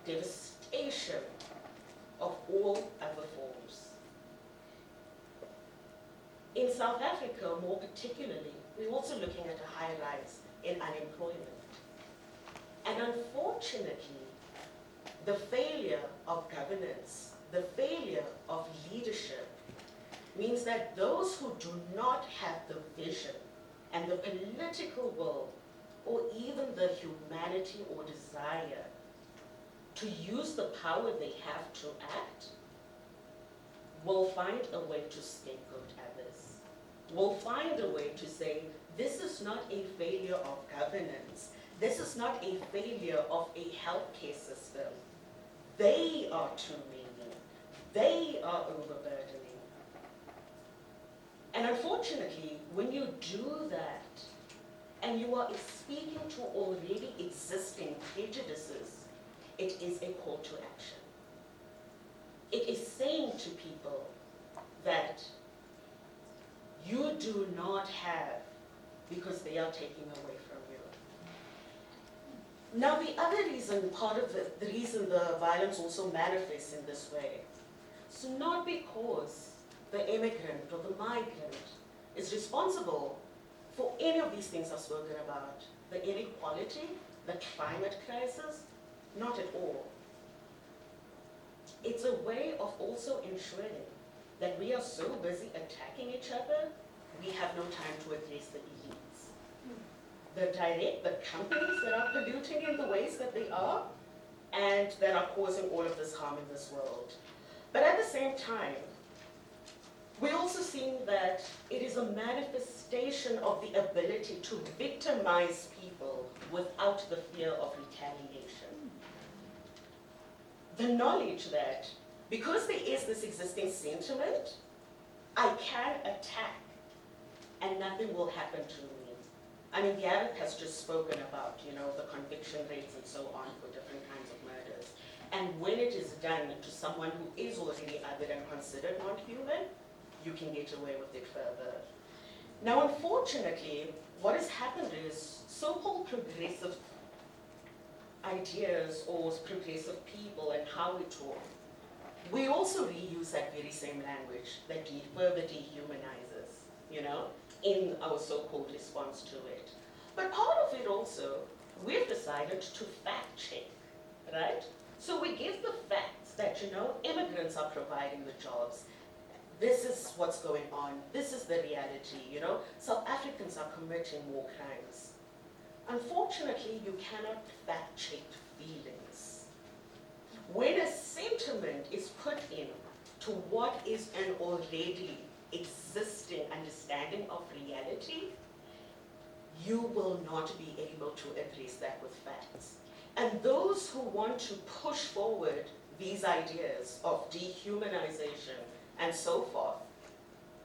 devastation of all other forms. In South Africa, more particularly, we're also looking at a high rise in unemployment. And unfortunately, the failure of governance, the failure of leadership, means that those who do not have the vision and the political will, or even the humanity or desire to use the power they have to act, will find a way to scapegoat others, will find a way to say, this is not a failure of governance, this is not a failure of a healthcare system. They are too many, they are overburdening. And unfortunately, when you do that, and you are speaking to already existing prejudices, it is a call to action. It is saying to people that you do not have because they are taking away from you. Now the other reason, part of the reason the violence also manifests in this way, is not because the immigrant or the migrant is responsible for any of these things I've spoken about, the inequality, the climate crisis? Not at all. It's a way of also ensuring that we are so busy attacking each other, we have no time to address the elites. The companies that are polluting in the ways that they are, and that are causing all of this harm in this world. But at the same time, we're also seeing that it is a manifestation of the ability to victimize people without the fear of retaliation. The knowledge that because there is this existing sentiment, I can attack and nothing will happen to me. I mean, Garth has just spoken about, the conviction rates and so on for different kinds of murders. And when it is done to someone who is already othered and considered non-human, you can get away with it further. Now, unfortunately, what has happened is so-called progressive ideas or progressive people and how we talk, we also reuse that very same language that further dehumanizes, in our so-called response to it. But part of it also, we've decided to fact check, right? So we give the facts that, immigrants are providing the jobs. This is what's going on. This is the reality, South Africans are committing war crimes. Unfortunately, you cannot fact check feelings. When a sentiment is put in to what is an already existing understanding of reality, you will not be able to address that with facts. And those who want to push forward these ideas of dehumanization and so forth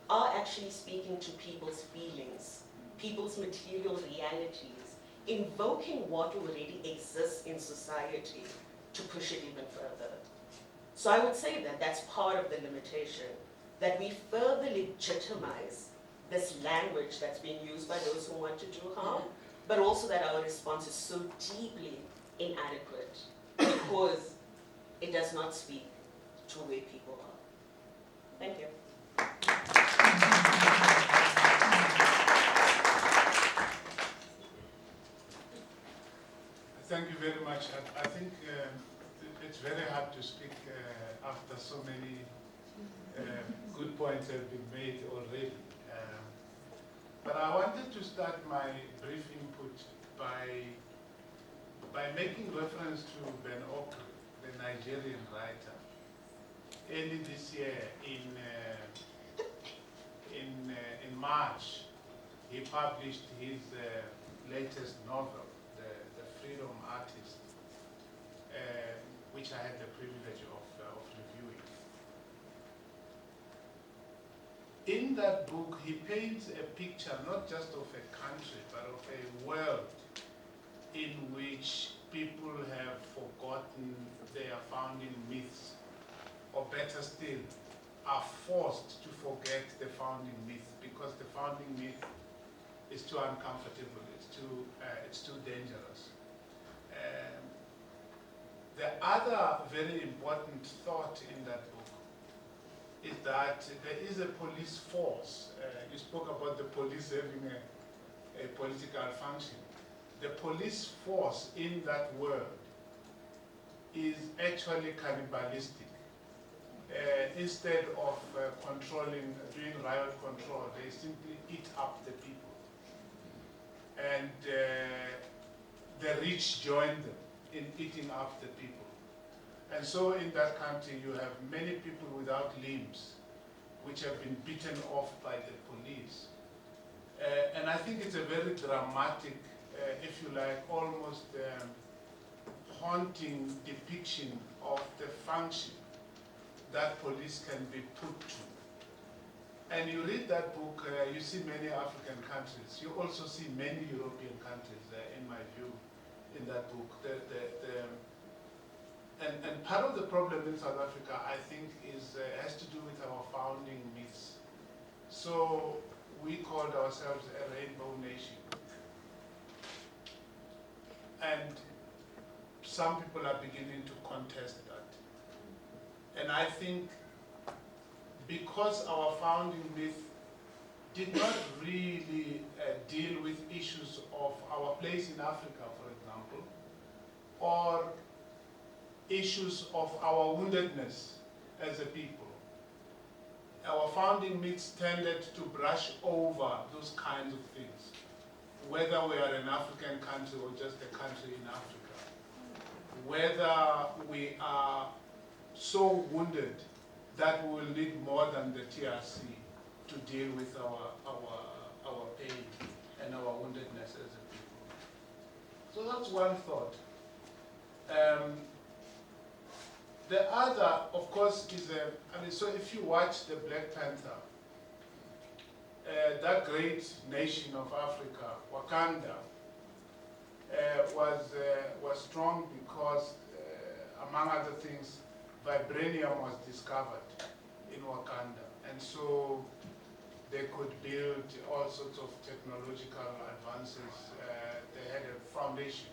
are actually speaking to people's feelings, people's material realities, invoking what already exists in society to push it even further. So I would say that that's part of the limitation, that we further legitimize this language that's being used by those who want to do harm, but also that our response is so deeply inadequate because it does not speak to where people are. Thank you. Thank you very much. I think it's very hard to speak after so many good points have been made already. But I wanted to start my brief input by making reference to Ben Okri, the Nigerian writer. Early this year, in March, he published his latest novel, The Freedom Artist, which I had the privilege of reviewing. In that book, he paints a picture not just of a country, but of a world in which people have forgotten their founding myths, or better still, are forced to forget the founding myth because the founding myth is too uncomfortable, it's too dangerous. The other very important thought in that book is that there is a police force. You spoke about the police having a political function. The police force in that world is actually cannibalistic. Instead of doing riot control, they simply eat up the people. And the rich join them in eating up the people. And so in that country, you have many people without limbs, which have been beaten off by the police. And I think it's a very dramatic, if you like, almost haunting depiction of the function that police can be put to. And you read that book, you see many African countries. You also see many European countries, in my view, in that book. And part of the problem in South Africa, I think, has to do with our founding myths. So we called ourselves a rainbow nation. And some people are beginning to contest that. And I think because our founding myth did not really deal with issues of our place in Africa, for example, or issues of our woundedness as a people. Our founding myths tended to brush over those kinds of things, whether we are an African country or just a country in Africa, whether we are so wounded that we will need more than the TRC to deal with our pain and our woundedness as a people. So that's one thought. The other, of course, is, so if you watch the Black Panther, that great nation of Africa, Wakanda, was strong because, among other things, vibranium was discovered in Wakanda. And so they could build all sorts of technological advances. They had a foundation.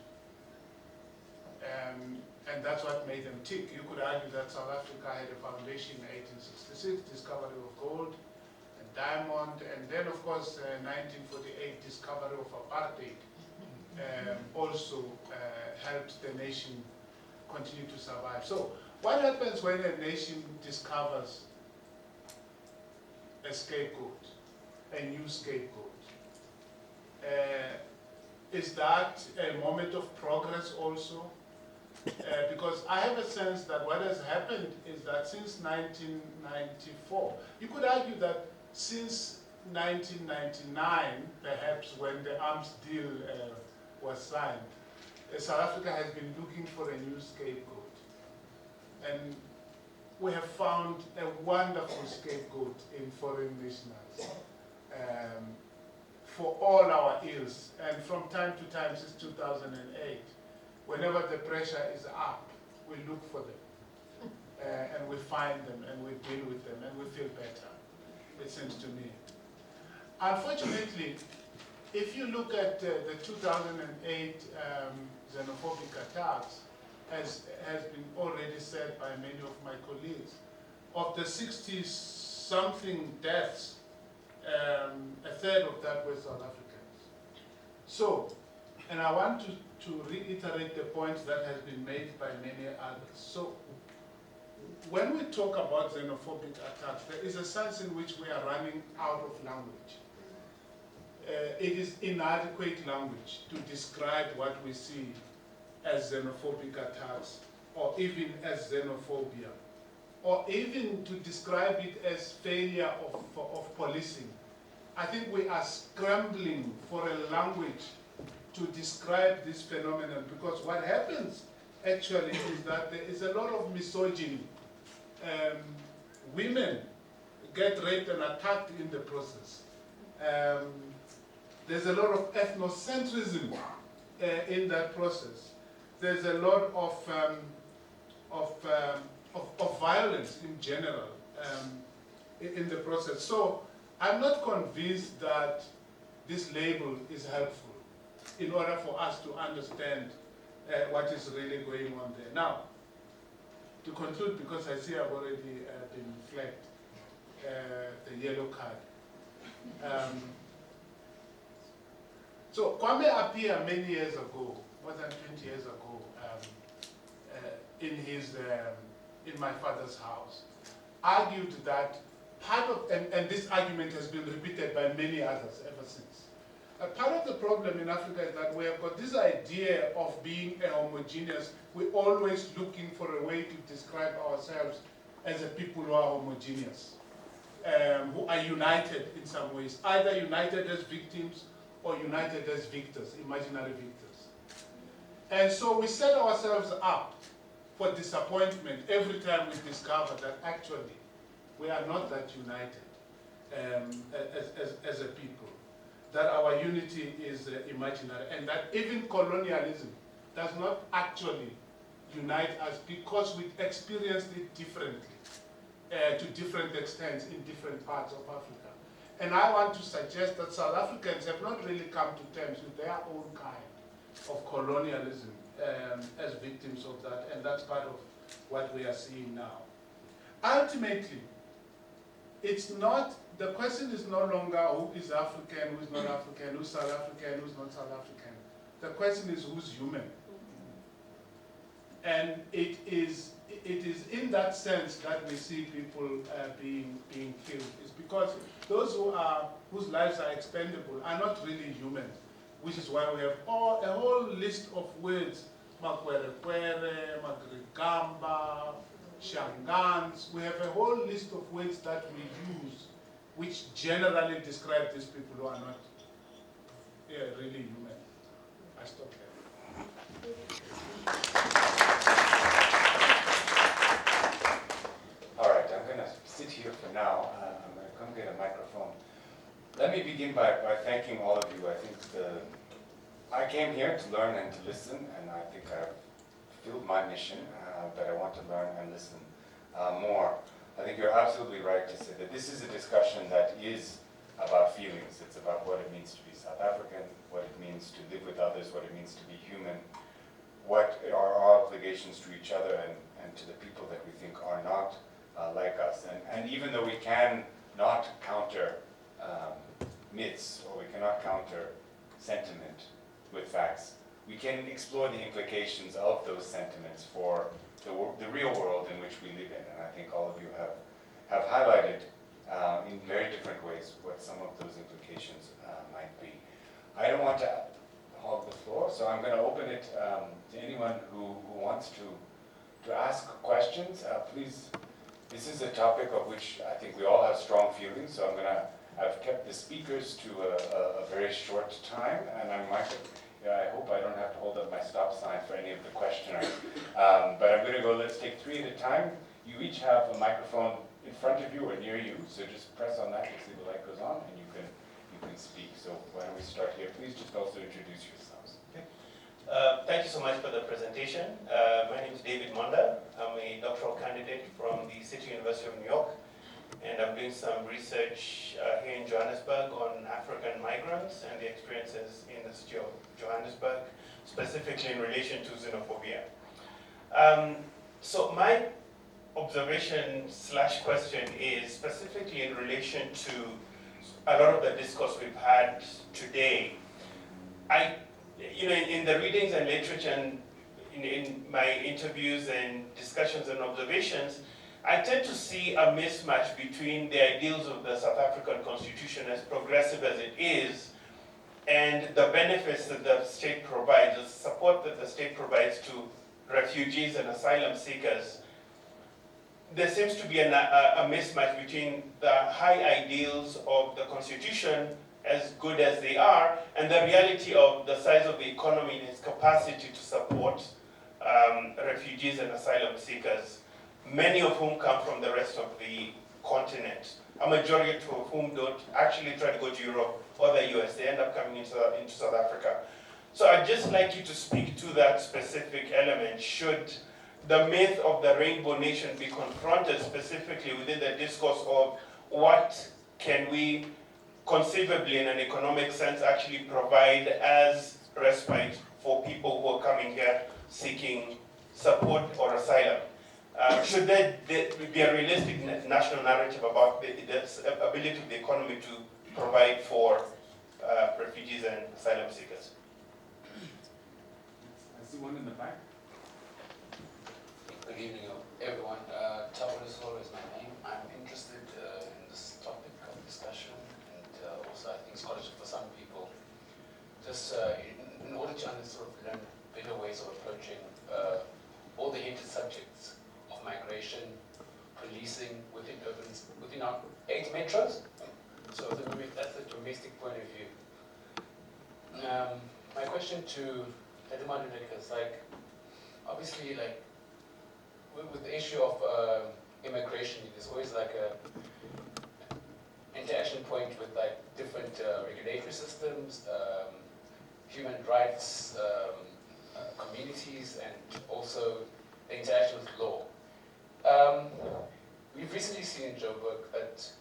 And that's what made them tick. You could argue that South Africa had a foundation in 1866, discovery of gold and diamond, and then of course 1948 discovery of apartheid also helped the nation continue to survive. So what happens when a nation discovers a scapegoat, a new scapegoat? Is that a moment of progress also? Because I have a sense that what has happened is that since 1994, you could argue that since 1999, perhaps when the arms deal was signed, South Africa has been looking for a new scapegoat. And we have found a wonderful scapegoat in foreign nationals for all our ills. And from time to time, since 2008, whenever the pressure is up, we look for them. And we find them, and we deal with them, and we feel better, it seems to me. Unfortunately, if you look at the 2008 xenophobic attacks, as has been already said by many of my colleagues, of the 60-something deaths, a third of that were South Africans. So, and I want to reiterate the point that has been made by many others. So, when we talk about xenophobic attacks, there is a sense in which we are running out of language. It is inadequate language to describe what we see as xenophobic attacks, or even as xenophobia, or even to describe it as failure of policing. I think we are scrambling for a language to describe this phenomenon, because what happens actually is that there is a lot of misogyny. Women get raped and attacked in the process. There's a lot of ethnocentrism in that process. There's a lot of violence in general in the process. So I'm not convinced that this label is helpful in order for us to understand what is really going on there. Now, to conclude, because I see I've already been flagged, the yellow card. So Kwame Appiah many years ago, more than 20 years ago, in my father's house, argued that part of, and this argument has been repeated by many others ever since. Part of the problem in Africa is that we have got this idea of being a homogeneous. We're always looking for a way to describe ourselves as a people who are homogeneous, who are united in some ways, either united as victims or united as victors, imaginary victors. And so we set ourselves up for disappointment every time we discover that actually we are not that united as a people, that our unity is imaginary, and that even colonialism does not actually unite us because we experienced it differently, to different extents in different parts of Africa. And I want to suggest that South Africans have not really come to terms with their own kind of colonialism as victims of that, and that's part of what we are seeing now. Ultimately, it's not, the question is no longer who is African, who is not African, who's South African, who's not South African. The question is who's human? And it is in that sense that we see people being killed. It's because those whose lives are expendable are not really human, which is why we have a whole list of words, makwerekwere, magrigamba, shangans. We have a whole list of words that we use, which generally describe these people who are not really human. I stop there. All right, I'm going to sit here for now. I'm going to come get a microphone. Let me begin by thanking all of you. I think I came here to learn and to listen, and I think I've fulfilled my mission, but I want to learn and listen more. I think you're absolutely right to say that this is a discussion that is about feelings. It's about what it means to be South African, what it means to live with others, what it means to be human, what are our obligations to each other and to the people that we think are not like us. And even though we can not counter myths, or we cannot counter sentiment with facts, we can explore the implications of those sentiments for the real world in which we live in. And I think all of you have highlighted in very different ways what some of those implications might be. I don't want to hog the floor, so I'm going to open it to anyone who wants to ask questions. Please, this is a topic of which I think we all have strong feelings, so I've kept the speakers to a very short time, and I hope I don't have to hold up my stop sign for any of the questioners. But I'm going to go, let's take 3 at a time. You each have a microphone in front of you or near you, so just press on that to see the light goes on, and you can speak. So why don't we start here? Please just also introduce yourselves. Okay. Thank you so much for the presentation. My name is David Monda. I'm a doctoral candidate from the City University of New York, and I'm doing some research here in Johannesburg on African migrants and the experiences in the city of Johannesburg, specifically in relation to xenophobia. So my observation / question is specifically in relation to a lot of the discourse we've had today. In the readings and literature and in my interviews and discussions and observations, I tend to see a mismatch between the ideals of the South African Constitution, as progressive as it is, and the benefits that the state provides, the support that the state provides to refugees and asylum seekers. There seems to be a mismatch between the high ideals of the Constitution, as good as they are, and the reality of the size of the economy and its capacity to support refugees and asylum seekers, many of whom come from the rest of the continent, a majority of whom don't actually try to go to Europe or the US. They end up coming into South Africa. So I'd just like you to speak to that specific element. Should the myth of the Rainbow Nation be confronted specifically within the discourse of what can we conceivably, in an economic sense, actually provide as respite for people who are coming here seeking support or asylum? Should there be a realistic national narrative about the ability of the economy to provide for refugees and asylum seekers? I see one in the back. Good evening, everyone. Tabolis is my name. I'm interested in this topic of discussion, and also I think scholarship for some people. Just in order to sort of learn better ways of approaching all the hinted subjects of migration, policing within our 8 metros. So that's the domestic point of view. My question to Maluleke is obviously with the issue of immigration, there's always a interaction point with different regulatory systems, human rights, communities, and also the interaction with law. We've recently seen in Joburg that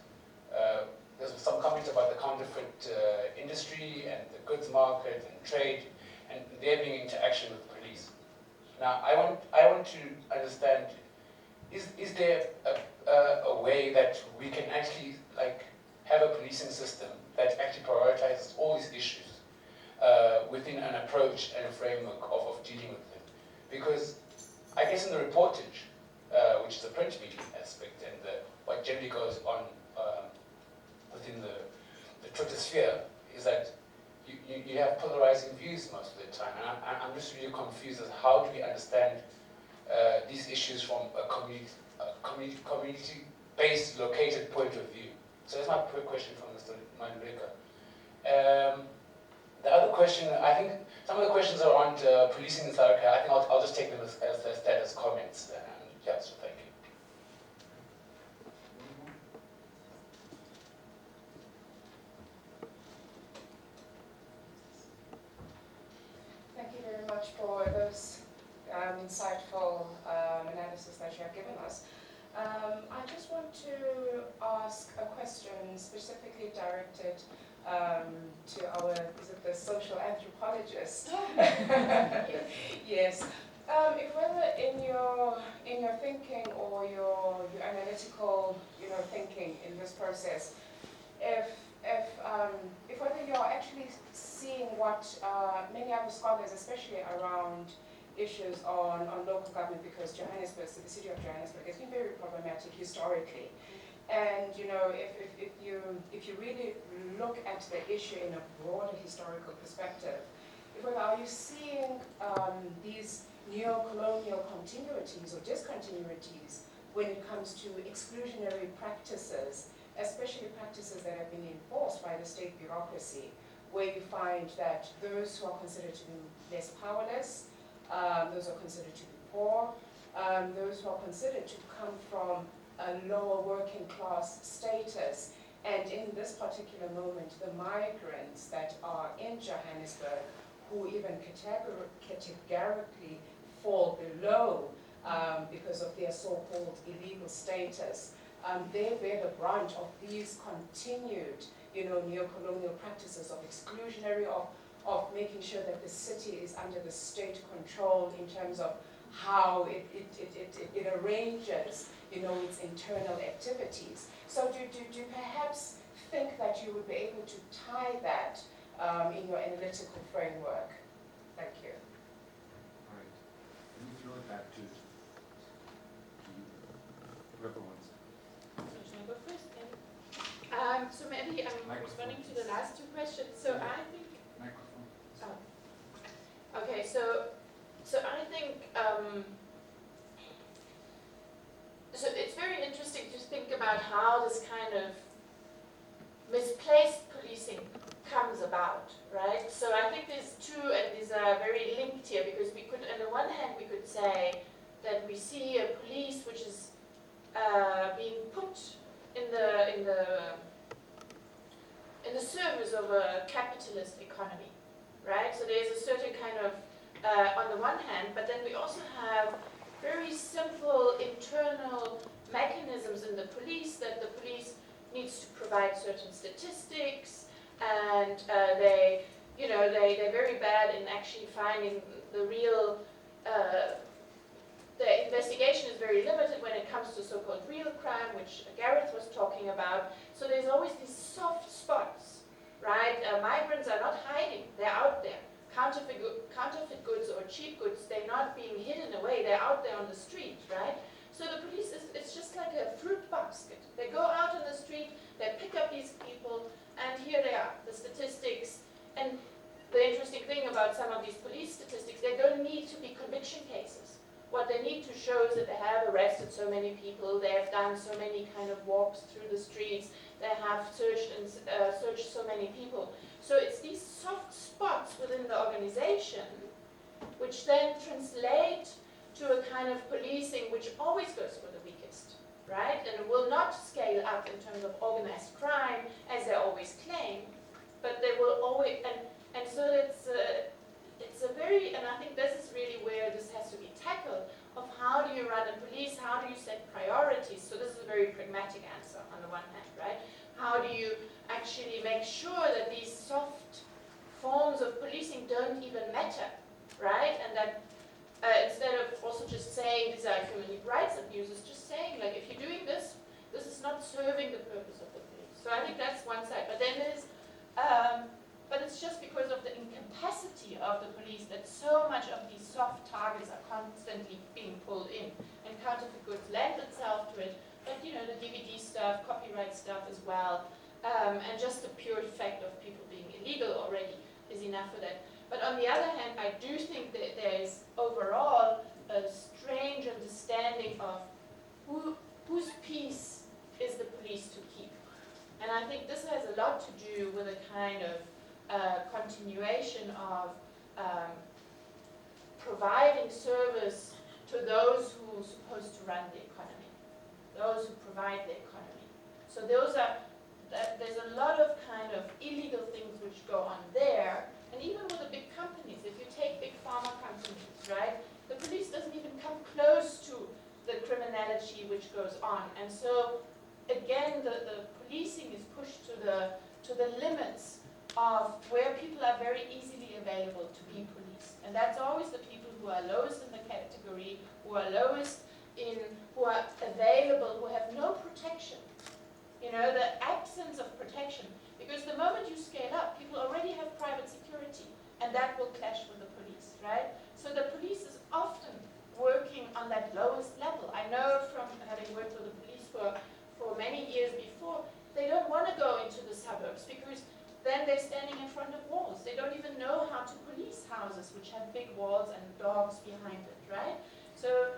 there's some comments about the counterfeit industry and the goods market and trade, and there being interaction with police. Now, I want to understand: is there a way that we can actually have a policing system that actually prioritizes all these issues within an approach and a framework of dealing with them. Because I guess in the reportage, which is the print media aspect, and what generally goes on within the Twitter sphere, is that you have polarizing views most of the time. And I'm just really confused as how do we understand these issues from a community-based, located point of view. So that's my question from Mr. Maluleke. The other question, I think some of the questions are on policing in South Africa. I think I'll just take them as status comments. Yeah, so thank you. Thank you very much for those insightful analysis that you have given us. I just want to ask a question specifically directed to our, is it the social anthropologist? Yes. If whether in your thinking or your analytical thinking in this process, if whether you're actually seeing what many other scholars, especially around issues on local government, because Johannesburg, the city of Johannesburg, has been very problematic historically. And if you really look at the issue in a broader historical perspective, are you seeing these neo-colonial continuities or discontinuities when it comes to exclusionary practices, especially practices that have been enforced by the state bureaucracy, where you find that those who are considered to be less powerless, those who are considered to be poor, those who are considered to come from a lower working class status, and in this particular moment, the migrants that are in Johannesburg, who even categorically fall below because of their so-called illegal status, they bear the brunt of these continued, neo-colonial practices of exclusionary, of making sure that the city is under the state control in terms of how it arranges, its internal activities. So do you perhaps think that you would be able to tie that in your analytical framework? Thank you. All right. Let me throw it back to whoever wants. Should I go first? So maybe I'm responding to the last two questions. So I think. Microphone. Oh. Okay. So I think. So it's very interesting to think about how this kind of misplaced policing comes about, right? So I think there's two, and these are very linked here, because we could, on the one hand, we could say that we see a police which is being put in the service of a capitalist economy, right? So there's a certain kind of, on the one hand, but then we also have very simple internal mechanisms in the police, that the police needs to provide certain statistics, and they're very bad in actually finding the real, the investigation is very limited when it comes to so-called real crime, which Garth was talking about. So there's always these soft spots, right? Migrants are not hiding, they're out there. Counterfeit goods or cheap goods, they're not being hidden away, they're out there on the street, right? So the police, it's just like a fruit basket. They go out on the street, they pick up these people, and here they are, the statistics. And the interesting thing about some of these police statistics, they don't need to be conviction cases. What they need to show is that they have arrested so many people, they have done so many kind of walks through the streets, they have searched so many people. So it's these soft spots within the organization which then translate to a kind of policing which always goes for the weakest, right? And it will not scale up in terms of organized crime, as they always claim, but they will always, and so it's a very, and I think this is really where this has to be tackled, of how do you run a police, how do you set priorities? So this is a very pragmatic answer on the one hand, right? How do you actually make sure that these soft forms of policing don't even matter, right? And that instead of also just saying these are human rights abuses, just saying like if you're doing this, this is not serving the purpose of the police. So I think that's one side. But then there's, but it's just because of the incapacity about the police that so much of these soft targets are constantly being pulled in, and counterfeit goods lend itself to it, but you know, the DVD stuff, copyright stuff as well, and just the pure fact of people being illegal already is enough for that. But on the other hand, I do think that there is overall a strange understanding of whose peace is the police to keep. And I think this has a lot to do with a kind of continuation of providing service to those who are supposed to run the economy, those who provide the economy. So there's a lot of kind of illegal things which go on there, and even with the big companies, if you take big pharma companies, right, the police doesn't even come close to the criminality which goes on. And so again, the policing is pushed to the limits of where people are very easily available to be policed. And that's always the people who are lowest in the category, who are lowest in, who are available, who have no protection. You know, the absence of protection. Because the moment you scale up, people already have private security, and that will clash with the police, right? So the police is often working on that lowest level. I know from having worked with the police for many years before, they don't want to go into the suburbs because then they're standing in front of walls. They don't even know how to police houses which have big walls and dogs behind it, right? So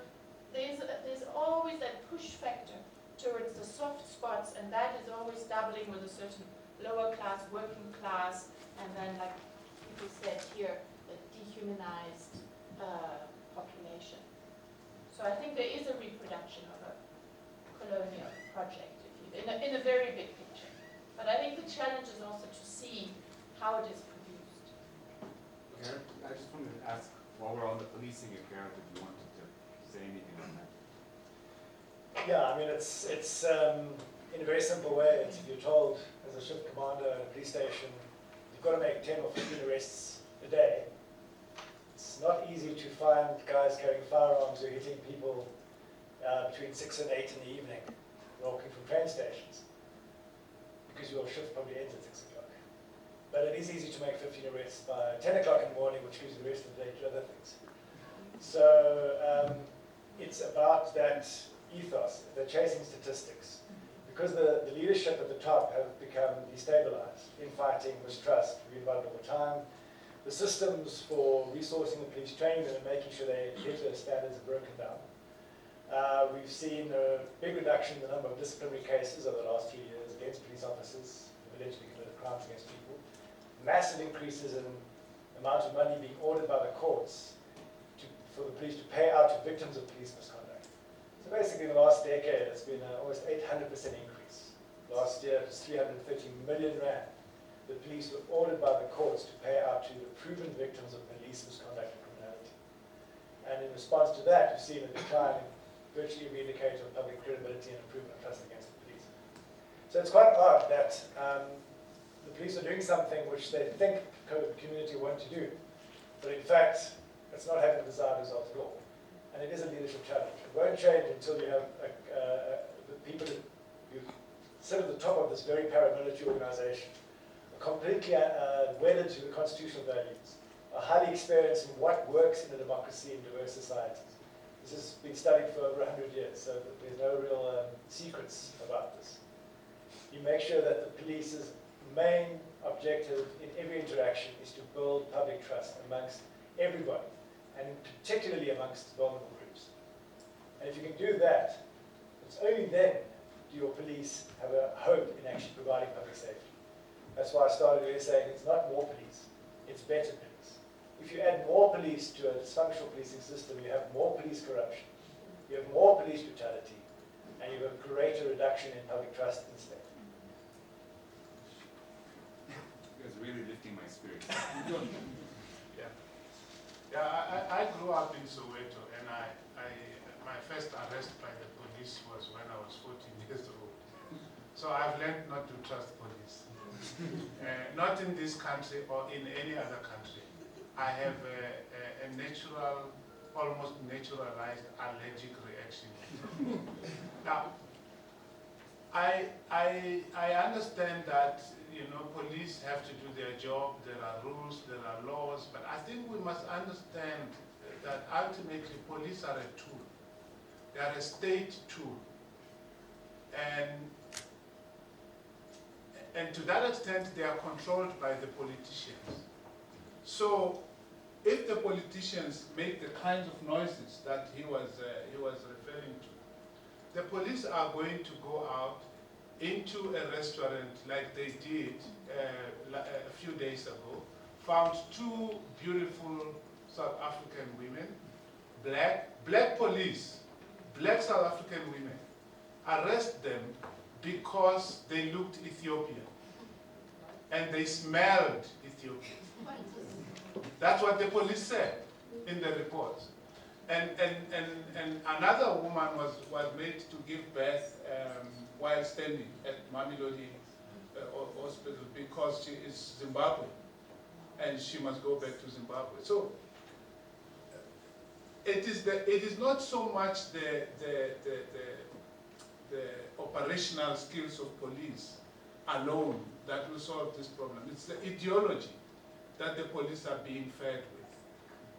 there's always that push factor towards the soft spots, and that is always doubling with a certain lower class, working class, and then, like people said here, a dehumanized population. So I think there is a reproduction of a colonial project, in a very big picture. But I think the challenge is also to see how it is produced. Okay, I just wanted to ask, while we're on the policing of Garth, if you wanted to say anything on that. Yeah, I mean, it's in a very simple way. It's if you're told as a shift commander at a police station, you've got to make 10 or 15 arrests a day. It's not easy to find guys carrying firearms who are hitting people between 6 and 8 in the evening, walking from train stations, because your shift probably ends at 6 o'clock. But it is easy to make 15 arrests by 10 o'clock in the morning, which gives the rest of the day to other things. So it's about that ethos, the chasing statistics. Because the leadership at the top have become destabilized, infighting, mistrust, we read about it all the time. The systems for resourcing the police, training them, and making sure they hit their standards are broken down. We've seen a big reduction in the number of disciplinary cases over the last 2 years against police officers who have allegedly committed crimes against people. Massive increases in the amount of money being ordered by the courts for the police to pay out to victims of police misconduct. So basically, in the last decade, it's been almost 800% increase. Last year, it was 330 million rand. The police were ordered by the courts to pay out to the proven victims of police misconduct and criminality. And in response to that, you've seen a decline in virtually every indicator of public credibility and improvement of trust against the police. So it's quite odd that the police are doing something which they think the community want to do, but in fact, it's not having the desired result at all. And it is a leadership challenge. It won't change until you have the people who sit at the top of this very paramilitary organization, are completely wedded to the constitutional values, are highly experienced in what works in a democracy in diverse societies. This has been studied for over 100 years, so there's no real secrets about this. You make sure that the police's main objective in every interaction is to build public trust amongst everybody, and particularly amongst vulnerable groups. And if you can do that, it's only then do your police have a hope in actually providing public safety. That's why I started earlier saying it's not more police, it's better police. If you add more police to a dysfunctional policing system, you have more police corruption, you have more police brutality, and you have a greater reduction in public trust in the state. You guys are really lifting my spirits. Yeah, I grew up in Soweto, and my first arrest by the police was when I was 14 years old. So I've learned not to trust police. Not in this country or in any other country. I have a natural, almost naturalized allergic reaction. Now, I understand that police have to do their job. There are rules, there are laws, but I think we must understand that ultimately police are a tool. They are a state tool. And to that extent, they are controlled by the politicians. So if the politicians make the kinds of noises that he was referring to, the police are going to go out into a restaurant like they did a few days ago, found two beautiful South African women, black police, black South African women, arrest them because they looked Ethiopian and they smelled Ethiopian. That's what the police said in the report. And another woman was made to give birth while standing at Mamelodi Hospital because she is Zimbabwean and she must go back to Zimbabwe. So it is not so much the operational skills of police alone that will solve this problem. It's the ideology that the police are being fed with.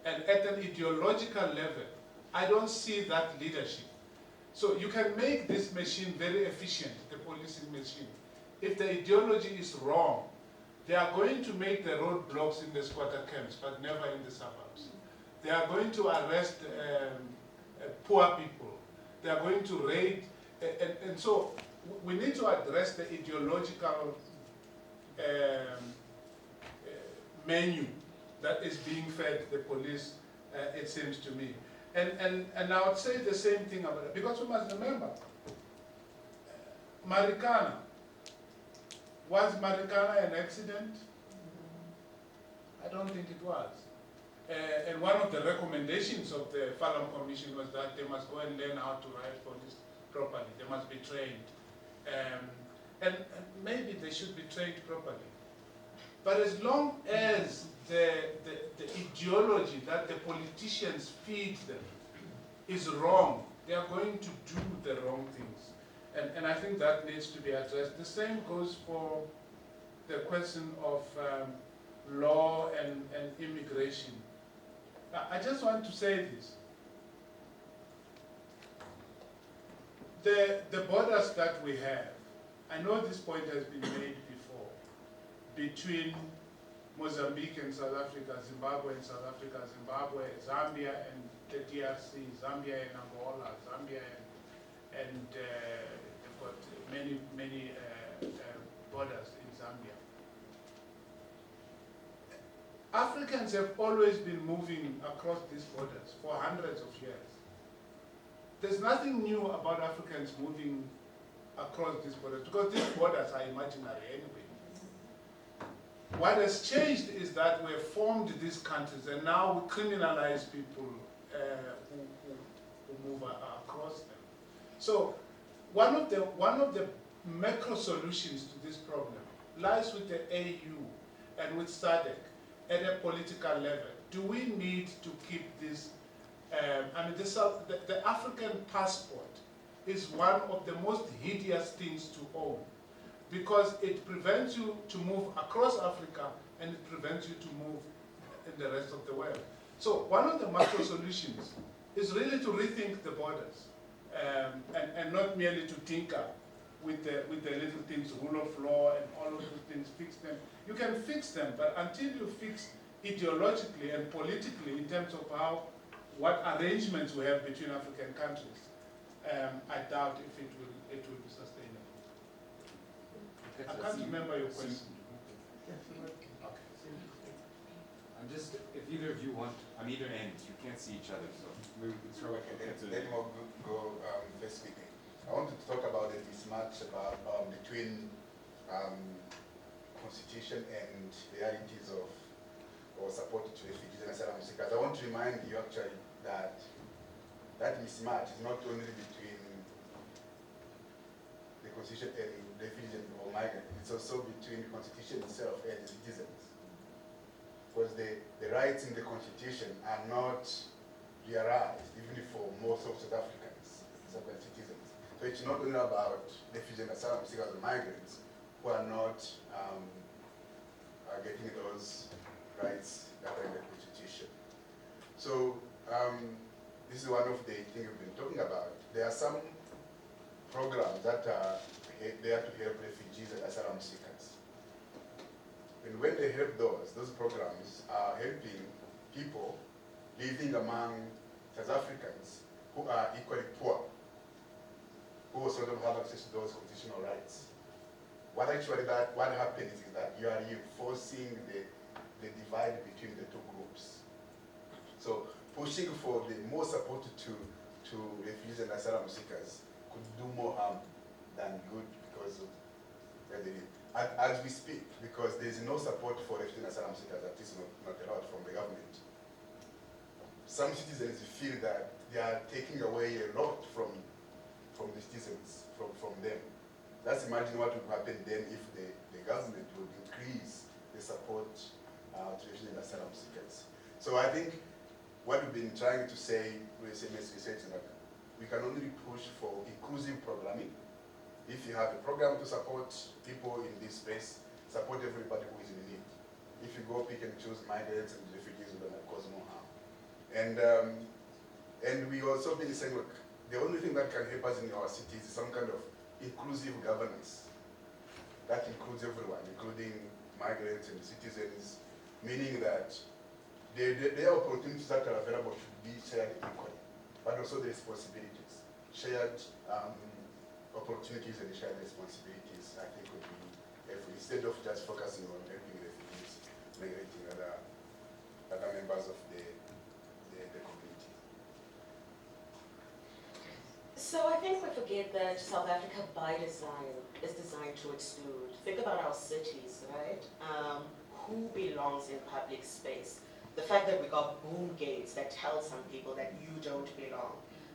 And at an ideological level, I don't see that leadership. So you can make this machine very efficient, the policing machine. If the ideology is wrong, they are going to make the roadblocks in the squatter camps, but never in the suburbs. They are going to arrest poor people. They are going to raid. And so we need to address the ideological menu that is being fed the police, it seems to me. And I would say the same thing about it, because we must remember, Marikana, was Marikana an accident? I don't think it was. And one of the recommendations of the Farlam Commission was that they must go and learn how to write police properly. They must be trained. And maybe they should be trained properly. But as long as the ideology that the politicians feed them is wrong, they are going to do the wrong things. And I think that needs to be addressed. The same goes for the question of law and immigration. I just want to say this. The borders that we have, I know this point has been made before, between Mozambique and South Africa, Zimbabwe and South Africa, Zimbabwe, Zambia and the DRC, Zambia and Angola, Zambia and they've got many borders in Zambia. Africans have always been moving across these borders for hundreds of years. There's nothing new about Africans moving across these borders because these borders are imaginary anyway. What has changed is that we have formed these countries and now we criminalize people who move across them. So one of the macro solutions to this problem lies with the AU and with SADC at a political level. Do we need to keep this? The African passport is one of the most hideous things to own because it prevents you to move across Africa and it prevents you to move in the rest of the world. So one of the macro solutions is really to rethink the borders and not merely to tinker with the little things, rule of law and all of those things, fix them. You can fix them, but until you fix ideologically and politically in terms of what arrangements we have between African countries, I doubt if it will be sustainable. I can't remember your question. I'm just, if either of you want, on either end, you can't see each other, so maybe we can throw it. Let me go first speaking. I wanted to talk about the mismatch between constitution and realities of or support to refugees and asylum seekers. I want to remind you actually that that mismatch is not only between the constitution and refugees or migrants, it's also between the constitution itself and the citizens. Because the rights in the constitution are not realized, even for most of South Africans, South African citizens. So it's not only about refugees and asylum seekers or migrants who are not getting those rights that are in the constitution. So this is one of the things we've been talking about. There are some programs that are there to help refugees and asylum seekers. And when they help those programs are helping people living among South Africans who are equally poor, who also don't have access to those constitutional rights. What happens is that you are reinforcing the divide between the two groups. So pushing for the more support to refugees and asylum seekers could do more harm than good because of where they live. As we speak, because there is no support for refugees and asylum seekers, that is not allowed from the government. Some citizens feel that they are taking away a lot from the citizens, from them. Let's imagine what would happen then if the government would increase the support to refugees and asylum seekers. So I think what we've been trying to say with ACMS research is that we can only push for inclusive programming. If you have a program to support people in this space, support everybody who is in need. If you go pick and choose migrants and refugees, we're going to cause more harm. And we also been saying, look, the only thing that can help us in our cities is some kind of inclusive governance that includes everyone, including migrants and citizens, meaning that the opportunities that are available should be shared equally, but also the responsibilities. Shared opportunities and shared responsibilities, I think, would be helpful, instead of just focusing on helping refugees, migrating other members of the community. So I think we forget that South Africa, by design, is designed to exclude. Think about our cities, right? Who belongs in public space? The fact that we got boom gates that tell some people that you don't belong.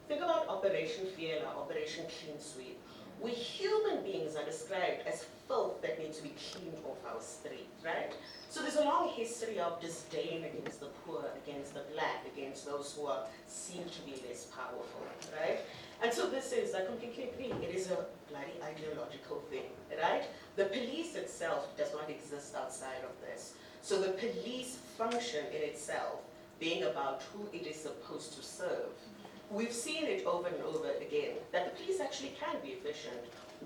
Think about Operation Fiela, Operation Clean Sweep. We human beings are described as filth that needs to be cleaned off our street, right? So there's a long history of disdain against the poor, against the black, against those who are seen to be less powerful, right? And so this is, I completely agree, it is a bloody ideological thing, right? The police itself does not exist outside of this. So the police function in itself being about who it is supposed to serve. We've seen it over and over again, that the police actually can be efficient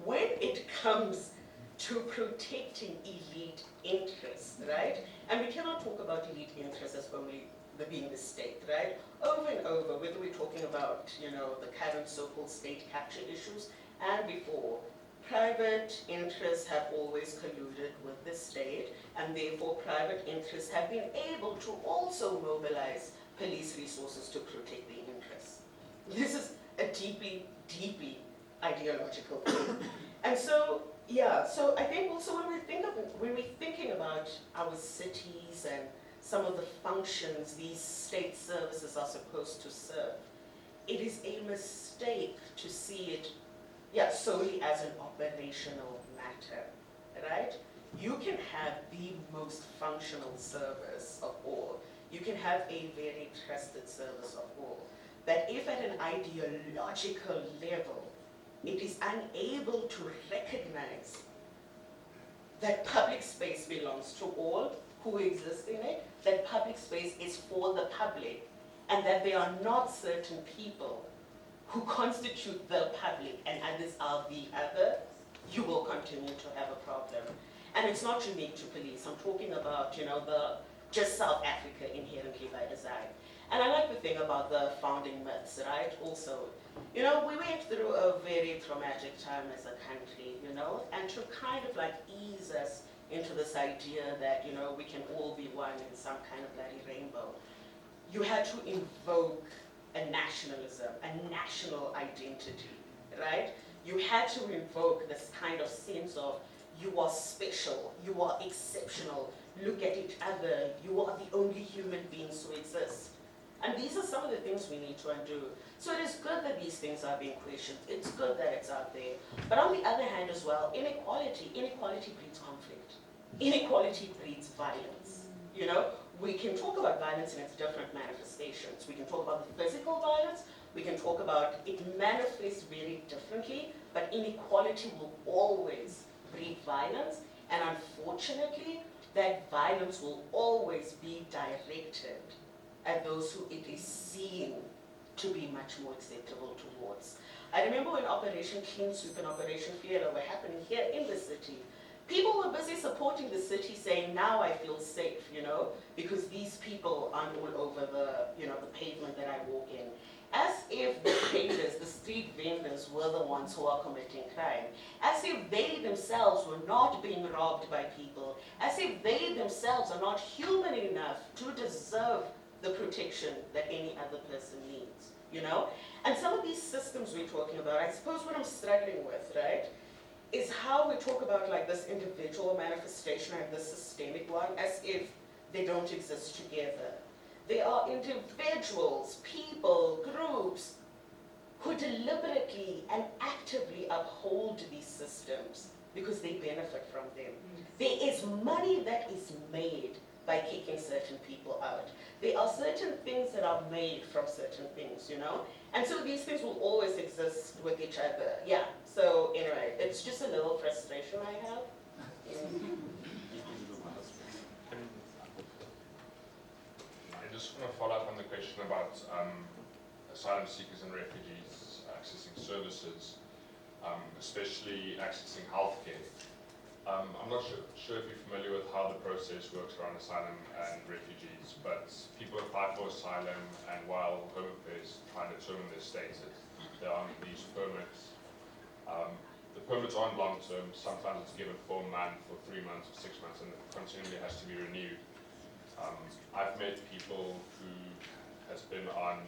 when it comes to protecting elite interests, right? And we cannot talk about elite interests as only being the state, right? Over and over, whether we're talking about, the current so-called state capture issues and before, private interests have always colluded with the state, and therefore private interests have been able to also mobilize police resources to protect their interests. This is a deeply, deeply ideological thing. And so, so I think also when we're thinking about our cities and some of the functions these state services are supposed to serve, it is a mistake to see it solely as an operational matter, right? You can have the most functional service of all. You can have a very trusted service of all. But if at an ideological level, it is unable to recognize that public space belongs to all who exist in it, that public space is for the public, and that there are not certain people who constitute the public and others are the other, you will continue to have a problem. And it's not unique to police. I'm talking about, just South Africa inherently by design. And I like the thing about the founding myths, right? Also, we went through a very traumatic time as a country, and to kind of ease us into this idea that, we can all be one in some kind of bloody rainbow, you had to invoke a nationalism, a national identity, right? You had to invoke this kind of sense of you are special, you are exceptional, look at each other, you are the only human beings who exist. And these are some of the things we need to undo. So it is good that these things are being questioned. It's good that it's out there. But on the other hand as well, inequality breeds conflict. Inequality breeds violence. We can talk about violence in its different manifestations. We can talk about the physical violence. We can talk about it manifests very differently, but inequality will always breed violence. And unfortunately, that violence will always be directed and those who it is seen to be much more acceptable towards. I remember when Operation Clean Sweep and Operation Pierre were happening here in the city, people were busy supporting the city, saying, now I feel safe, you know, because these people aren't all over the, you know, the pavement that I walk in. As if the traders, the street vendors, were the ones who are committing crime. As if they themselves were not being robbed by people. As if they themselves are not human enough to deserve the protection that any other person needs, you know? And some of these systems we're talking about, I suppose what I'm struggling with, right, is how we talk about like this individual manifestation and this systemic one as if they don't exist together. They are individuals, people, groups who deliberately and actively uphold these systems because they benefit from them. There is money that is made by kicking certain people out. There are certain things that are made from certain things, you know? And so these things will always exist with each other. Yeah, so anyway, it's just a little frustration I have. I just want to follow up on the question about asylum seekers and refugees accessing services, especially accessing healthcare. I'm not sure if you're familiar with how the process works around asylum and refugees, but people apply for asylum, and while Home Affairs try and determine their status, they're on these permits. The permits aren't long term. Sometimes it's given for a month, for 3 months, or 6 months, and it continually has to be renewed. I've met people who has been on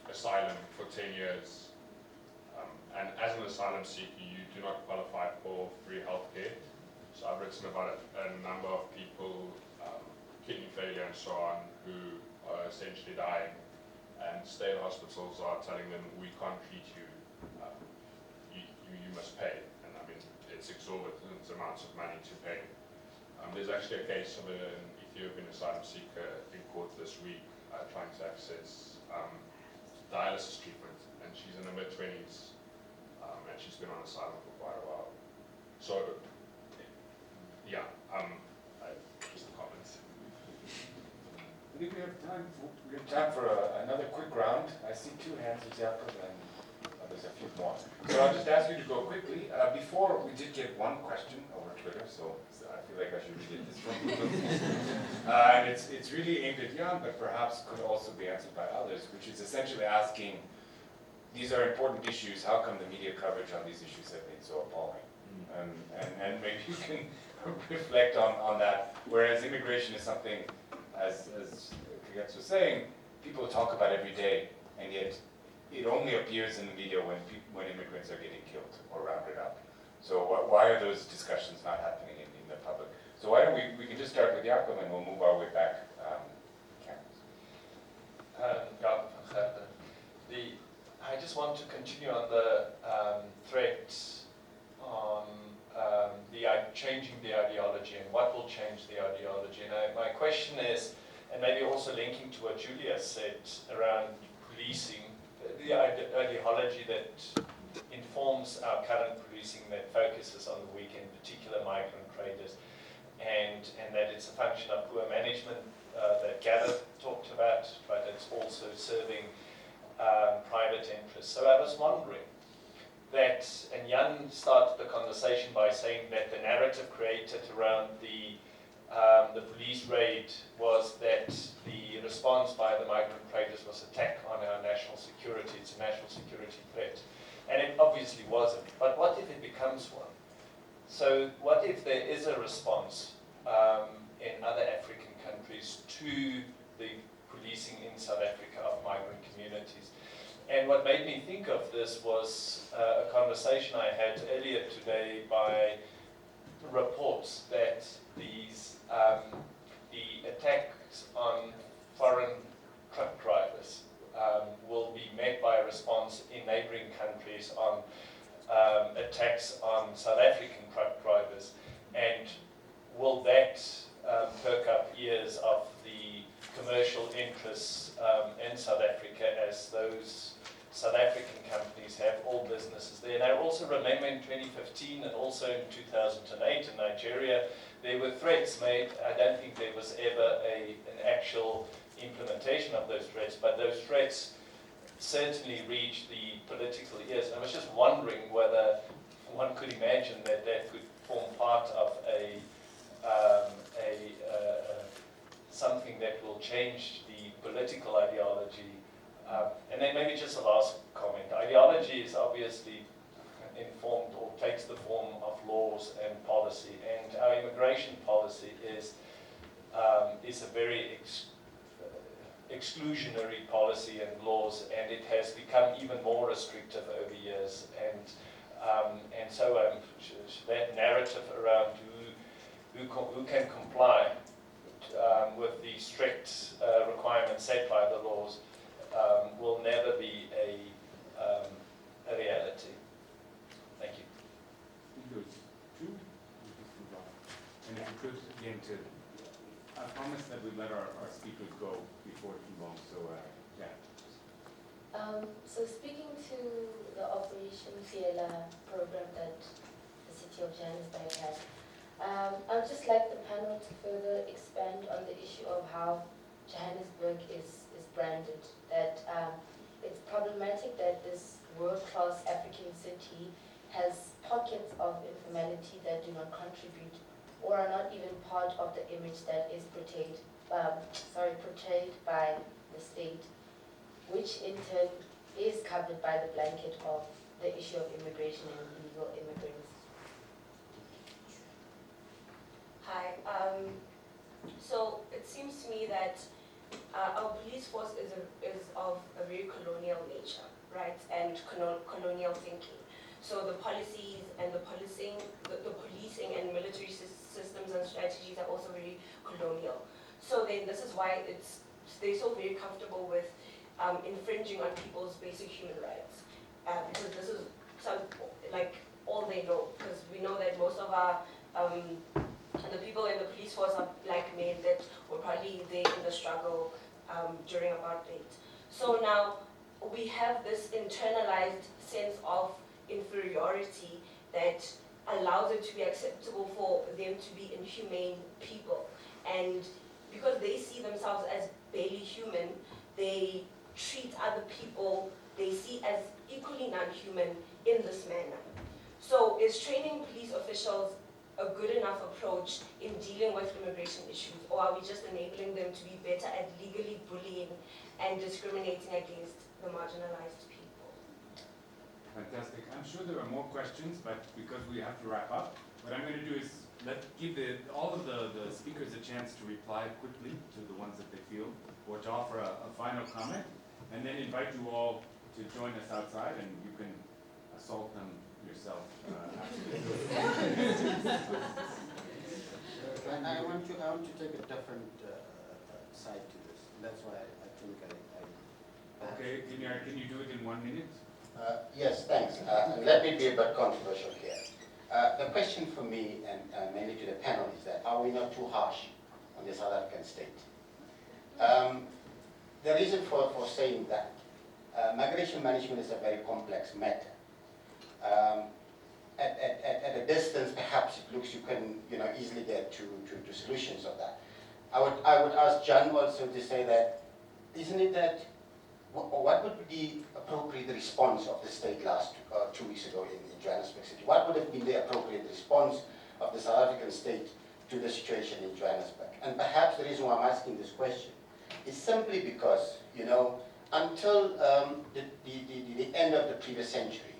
asylum for 10 years, and as an asylum seeker, you do not qualify for free healthcare. So I've written about a number of people, kidney failure and so on, who are essentially dying, and state hospitals are telling them, we can't treat you, you must pay. And I mean, it's exorbitant amounts of money to pay. There's actually a case of an Ethiopian asylum seeker in court this week trying to access dialysis treatment, and she's in her mid-20s, and she's been on asylum for quite a while. So, yeah, just a comment. I think we have time for another quick round. I see 2 hands, Jacob, and there's a few more. So I'll just ask you to go quickly. Before, we did get one question over Twitter, so I feel like I should read this from people. And it's really aimed at Jan, but perhaps could also be answered by others, which is essentially asking, these are important issues, how come the media coverage on these issues have been so appalling? And maybe you can reflect on that, whereas immigration is something, as Koketso was saying, people talk about every day, and yet it only appears in the media when immigrants are getting killed or rounded up. So why are those discussions not happening in the public? So why don't we can just start with Jacob and we'll move our way back. I just want to continue on the threat on changing the ideology and what will change the ideology. And my question is, and maybe also linking to what Julia said around policing, the ideology that informs our current policing that focuses on the weak, in particular migrant traders, and that it's a function of poor management that Garth talked about, but it's also serving private interests. So I was wondering that, and Jan started the conversation by saying that the narrative created around the police raid was that the response by the migrant traders was attack on our national security. It's a national security threat. And it obviously wasn't. But what if it becomes one? So what if there is a response in other African countries to the policing in South Africa of migrant communities? And what made me think of this was a conversation I had earlier today by reports that these the attacks on foreign truck drivers will be met by a response in neighboring countries on attacks on South African truck drivers, and will that perk up ears of the commercial interests in South Africa, as those South African companies have all businesses there. And I also remember in 2015 and also in 2008 in Nigeria, there were threats made. I don't think there was ever an actual implementation implementation of those threats, but those threats certainly reach the political ears. And I was just wondering whether one could imagine that that could form part of something that will change the political ideology. And then maybe just a last comment. Ideology is obviously informed or takes the form of laws and policy, and our immigration policy is a very exclusionary policy and laws, and it has become even more restrictive over years. And so that narrative around who can comply with the strict requirements set by the laws will never be a reality. Thank you. Good. Two. And if you could, again, I promise that we let our speakers go before too long, so yeah. So speaking to the Operation Fiela program that the City of Johannesburg had, I'd just like the panel to further expand on the issue of how Johannesburg is branded, that it's problematic that this world-class African city has pockets of informality that do not contribute or are not even part of the image that is portrayed by the state, which in turn is covered by the blanket of the issue of immigration and illegal immigrants. Hi. So it seems to me that our police force is of a very colonial nature, right, and colonial thinking. So the policies and the policing and military systems and strategies are also very colonial. So then this is why they're so very comfortable with infringing on people's basic human rights, because this is all they know. Because we know that most of our the people in the police force are black men that were probably there in the struggle during apartheid. So now we have this internalized sense of inferiority that allows it to be acceptable for them to be inhumane people. And because they see themselves as barely human, they treat other people they see as equally non-human in this manner. So is training police officials a good enough approach in dealing with immigration issues, or are we just enabling them to be better at legally bullying and discriminating against the marginalized people? Fantastic. I'm sure there are more questions, but because we have to wrap up, what I'm going to do is give all of the speakers a chance to reply quickly to the ones that they feel, or to offer a final comment, and then invite you all to join us outside, and you can assault them yourself. I want to take a different side to this. That's why I think I Okay, can you do it in 1 minute? Yes, thanks. Let me be a bit controversial here. The question for me, and mainly to the panel, is that are we not too harsh on the South African state? The reason for saying that, migration management is a very complex matter. At a distance, perhaps it looks you can easily get to solutions of that. I would ask John also to say that, isn't it that, what would be the appropriate response of the state last 2 weeks ago in Johannesburg City? What would have been the appropriate response of the South African state to the situation in Johannesburg? And perhaps the reason why I'm asking this question is simply because, until the end of the previous century,